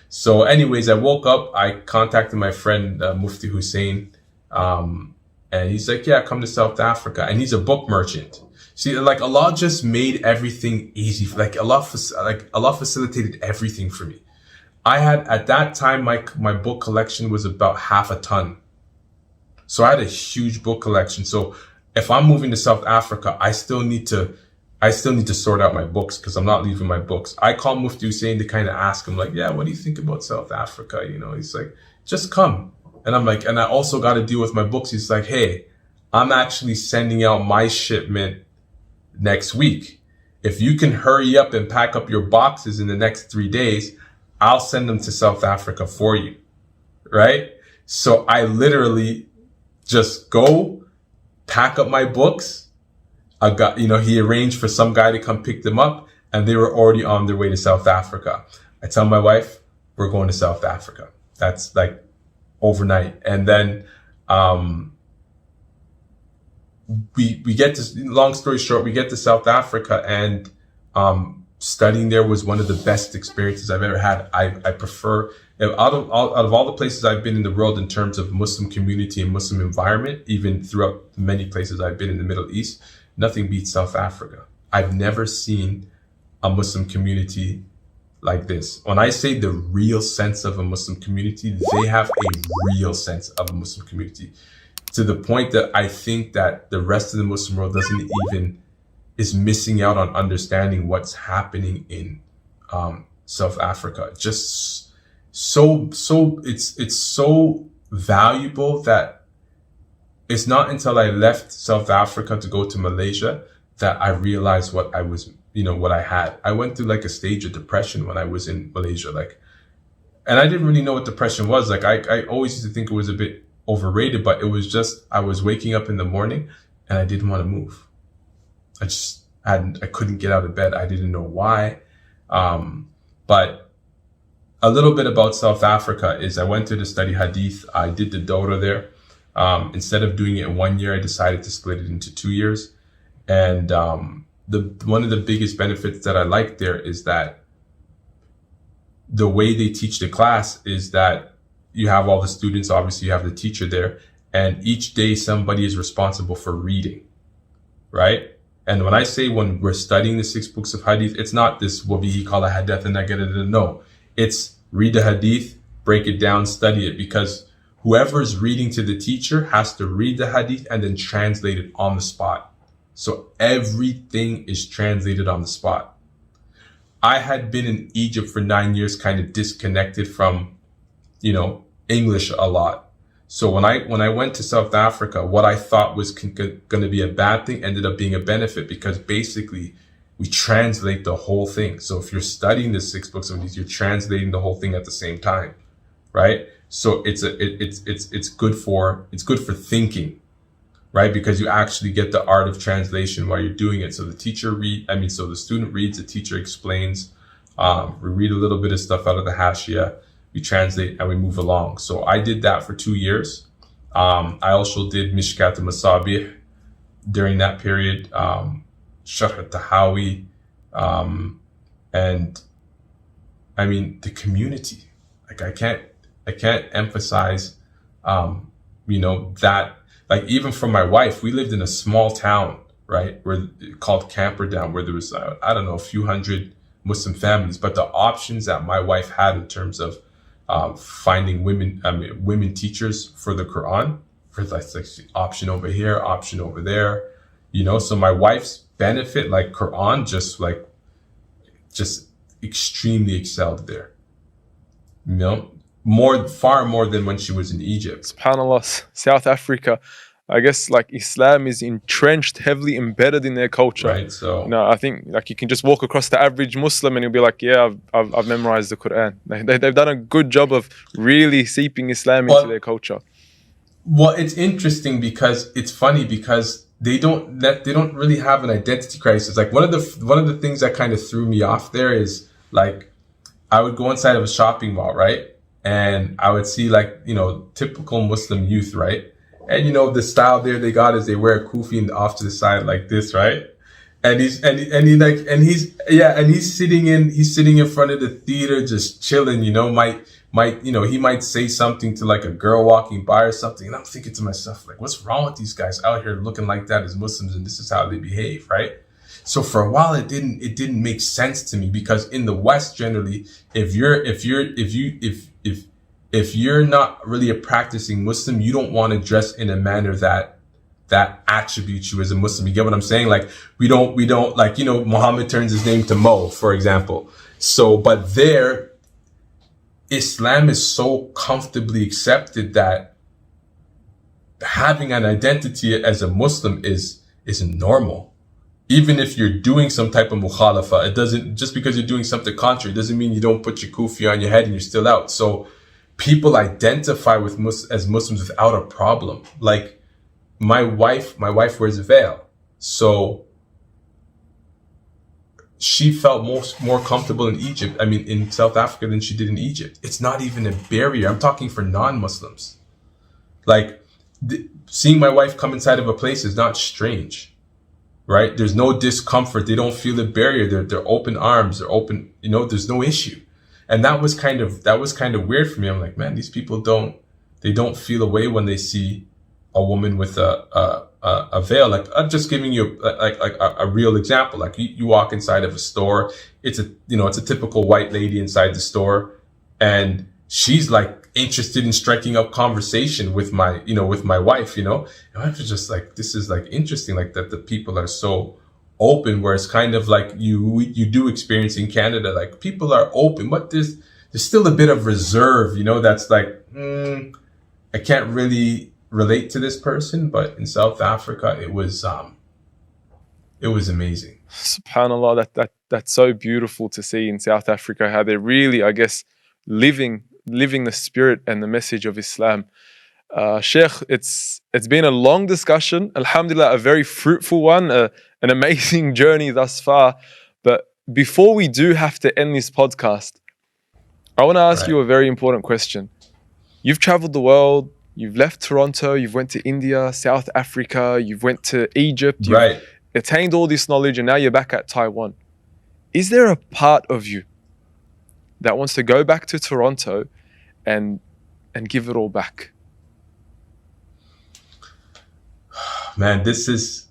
So anyways, I woke up, I contacted my friend Mufti Hussein, and he's like, yeah, come to South Africa. And he's a book merchant. See, like Allah just made everything easy. Like Allah facilitated everything for me. I had, at that time, my book collection was about half a ton. So I had a huge book collection. So if I'm moving to South Africa, I still need to sort out my books because I'm not leaving my books. I call Mufti Hussein to kind of ask him like, yeah, what do you think about South Africa? He's like, just come. And I'm like, and I also got to deal with my books. He's like, hey, I'm actually sending out my shipment next week. If you can hurry up and pack up your boxes in the next 3 days, I'll send them to South Africa for you. Right? So I literally just go pack up my books. I got, he arranged for some guy to come pick them up and they were already on their way to South Africa. I tell my wife, we're going to South Africa. That's like overnight. And then, we get to, long story short, we get to South Africa and, studying there was one of the best experiences I've ever had. I prefer, out of all the places I've been in the world in terms of Muslim community and Muslim environment, even throughout many places I've been in the Middle East, nothing beats South Africa. I've never seen a Muslim community like this. When I say the real sense of a Muslim community, they have a real sense of a Muslim community to the point that I think that the rest of the Muslim world is missing out on understanding what's happening in South Africa. Just it's so valuable that it's not until I left South Africa to go to Malaysia that I realized what I was, what I had. I went through like a stage of depression when I was in Malaysia, and I didn't really know what depression was. I always used to think it was a bit overrated, but it was just, I was waking up in the morning and I didn't want to move. I couldn't get out of bed. I didn't know why. But a little bit about South Africa is I went to study hadith. I did the Dawra there. Instead of doing it in 1 year, I decided to split it into 2 years. And one of the biggest benefits that I like there is that the way they teach the class is that you have all the students, obviously you have the teacher there, and each day somebody is responsible for reading, right? And when I say when we're studying the 6 books of hadith, it's not this wabihi qala hadathana and I get it. No, it's read the hadith, break it down, study it, because whoever's reading to the teacher has to read the hadith and then translate it on the spot. So everything is translated on the spot. I had been in Egypt for 9 years, kind of disconnected from, English a lot. So when I went to South Africa, what I thought was going to be a bad thing ended up being a benefit, because basically we translate the whole thing. So if you're studying the 6 books of these, you're translating the whole thing at the same time, right? So it's good for thinking, right? Because you actually get the art of translation while you're doing it. So the student reads, the teacher explains, we read a little bit of stuff out of the hashia, we translate, and we move along. So I did that for 2 years. I also did Mishkat al-Masabih, during that period, Sharh al-Tahawi, and I mean the community. Like I can't emphasize, that, like, even for my wife, we lived in a small town, right, where called Camperdown, where there was I don't know, a few hundred Muslim families, but the options that my wife had in terms of finding women teachers for the Quran, for like option over here, option over there, so my wife's benefit, like Quran, just extremely excelled there, far more than when she was in Egypt. SubhanAllah, South Africa, I guess like Islam is entrenched, heavily embedded in their culture. Right. So I think like you can just walk across the average Muslim and you'll be like, yeah, I've memorized the Quran. They've done a good job of really seeping Islam into their culture. Well, it's interesting because it's funny because they don't really have an identity crisis. Like one of the things that kind of threw me off there is, like, I would go inside of a shopping mall, right? And I would see, like, typical Muslim youth, right? And the style there they got is they wear a kufi and off to the side like this, right? And he's sitting in front of the theater just chilling, he might say something to like a girl walking by or something, and I'm thinking to myself, like, what's wrong with these guys out here looking like that as Muslims, and this is how they behave, right? So for a while it didn't make sense to me, because in the West generally, if you're not really a practicing Muslim, you don't want to dress in a manner that attributes you as a Muslim. You get what I'm saying? Like we don't like, Muhammad turns his name to Mo, for example. So, but there, Islam is so comfortably accepted that having an identity as a Muslim is normal. Even if you're doing some type of mukhalafa, it doesn't, just because you're doing something contrary, doesn't mean you don't put your kufi on your head and you're still out. So people identify with as Muslims without a problem. Like my wife wears a veil, so she felt more comfortable in South Africa than she did in Egypt. It's not even a barrier. I'm talking for non-Muslims. Like seeing my wife come inside of a place is not strange, right? There's no discomfort. They don't feel the barrier. They're open arms. They're open. There's no issue. And that was kind of weird for me. I'm like, man, these people don't feel a way when they see a woman with a veil. Like, I'm just giving you a real example. Like you walk inside of a store, it's a typical white lady inside the store, and she's like interested in striking up conversation with my wife, and I was just like, this is like interesting, like that the people are so open, where it's kind of like you do experience in Canada, like people are open, but there's still a bit of reserve, that's like, I can't really relate to this person. But in South Africa, it was amazing. SubhanAllah, that's so beautiful to see in South Africa, how they're really, I guess, living the spirit and the message of Islam. Sheikh, it's been a long discussion, alhamdulillah, a very fruitful one, an amazing journey thus far. But before we do have to end this podcast, I want to ask you a very important question. You've traveled the world, you've left Toronto, you've went to India, South Africa, you've went to Egypt, you've attained all this knowledge, and now you're back at Taiwan. Is there a part of you that wants to go back to Toronto and give it all back? Man, this is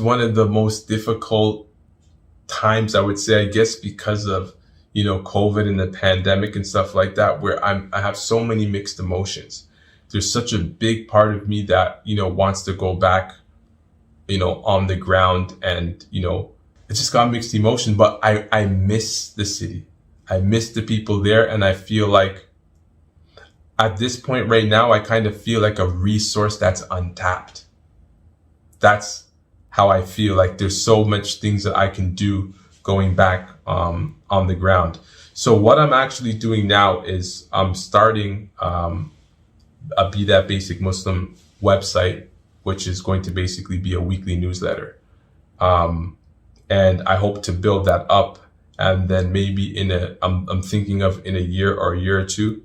one of the most difficult times, I would say, I guess, because of COVID and the pandemic and stuff like that, where I have so many mixed emotions. There's such a big part of me that wants to go back on the ground, and it's just got mixed emotion. But I miss the city, I miss the people there, and I feel like at this point right now, I kind of feel like a resource that's untapped. That's how I feel. Like there's so much things that I can do going back on the ground. So what I'm actually doing now is I'm starting a Be That Basic Muslim website, which is going to basically be a weekly newsletter. And I hope to build that up And then maybe I'm thinking of in a year or a year or two,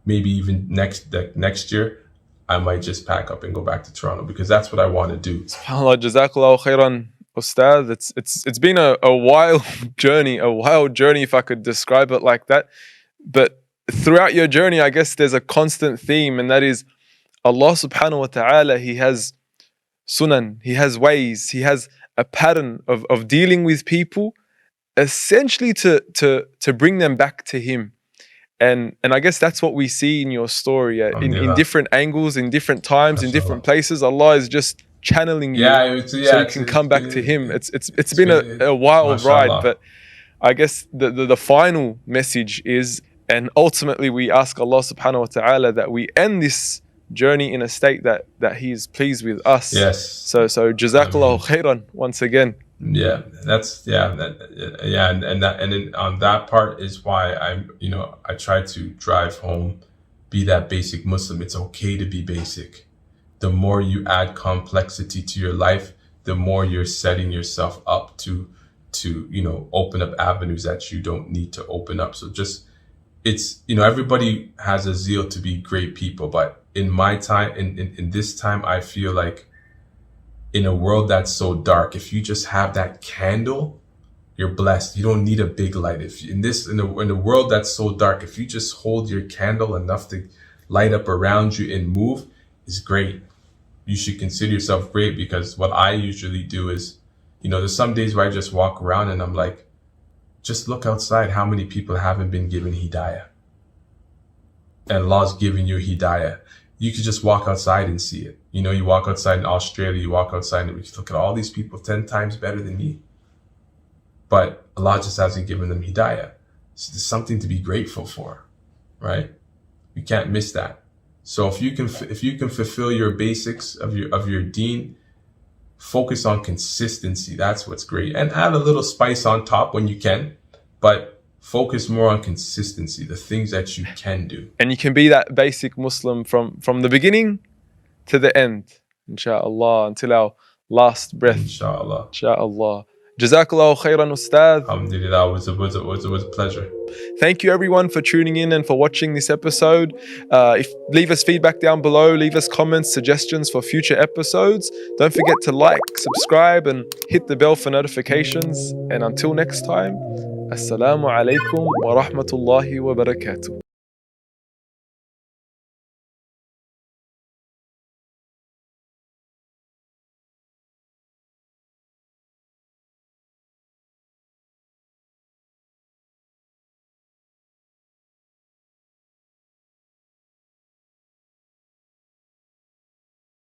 maybe even next year, I might just pack up and go back to Toronto because that's what I want to do. SubhanAllah, Jazakallah khairan, Ustad. It's been a wild journey, if I could describe it like that. But throughout your journey, I guess there's a constant theme, and that is Allah subhanahu wa ta'ala, He has sunan, He has ways, He has a pattern of dealing with people, essentially to bring them back to Him. And I guess that's what we see in your story, in different angles, in different times, in different places. Allah is just channeling you so you can come back to Him. It's been a wild ride, but I guess the final message is, and ultimately we ask Allah subhanahu wa ta'ala that we end this journey in a state that He is pleased with us. Yes. So Jazakallahu khairan once again. Yeah, that's and then on that part is why I try to drive home, be that basic Muslim. It's okay to be basic. The more you add complexity to your life, the more you're setting yourself up to open up avenues that you don't need to open up. So just everybody has a zeal to be great people, but in my time, in this time, I feel like in a world that's so dark, if you just have that candle, you're blessed. You don't need a big light. If in a world that's so dark, if you just hold your candle enough to light up around you and move, is great. You should consider yourself great, because what I usually do is, there's some days where I just walk around and I'm like, just look outside. How many people haven't been given hidayah? And Allah's giving you hidayah. You could just walk outside and see it. You walk outside in Australia, you walk outside and you look at all these people 10 times better than me. But Allah just hasn't given them hidayah. So there's something to be grateful for, right? You can't miss that. So if you can fulfill your basics of your deen, focus on consistency. That's what's great. And add a little spice on top when you can, but focus more on consistency, the things that you can do. And you can be that basic Muslim from the beginning to the end, inshallah, until our last breath. Inshallah. Inshallah. Jazakallahu khairan, Ustad. Alhamdulillah, it was a pleasure. Thank you everyone for tuning in and for watching this episode. Leave us feedback down below, leave us comments, suggestions for future episodes. Don't forget to like, subscribe, and hit the bell for notifications. And until next time, Assalamu alaikum wa rahmatullahi wa barakatuh.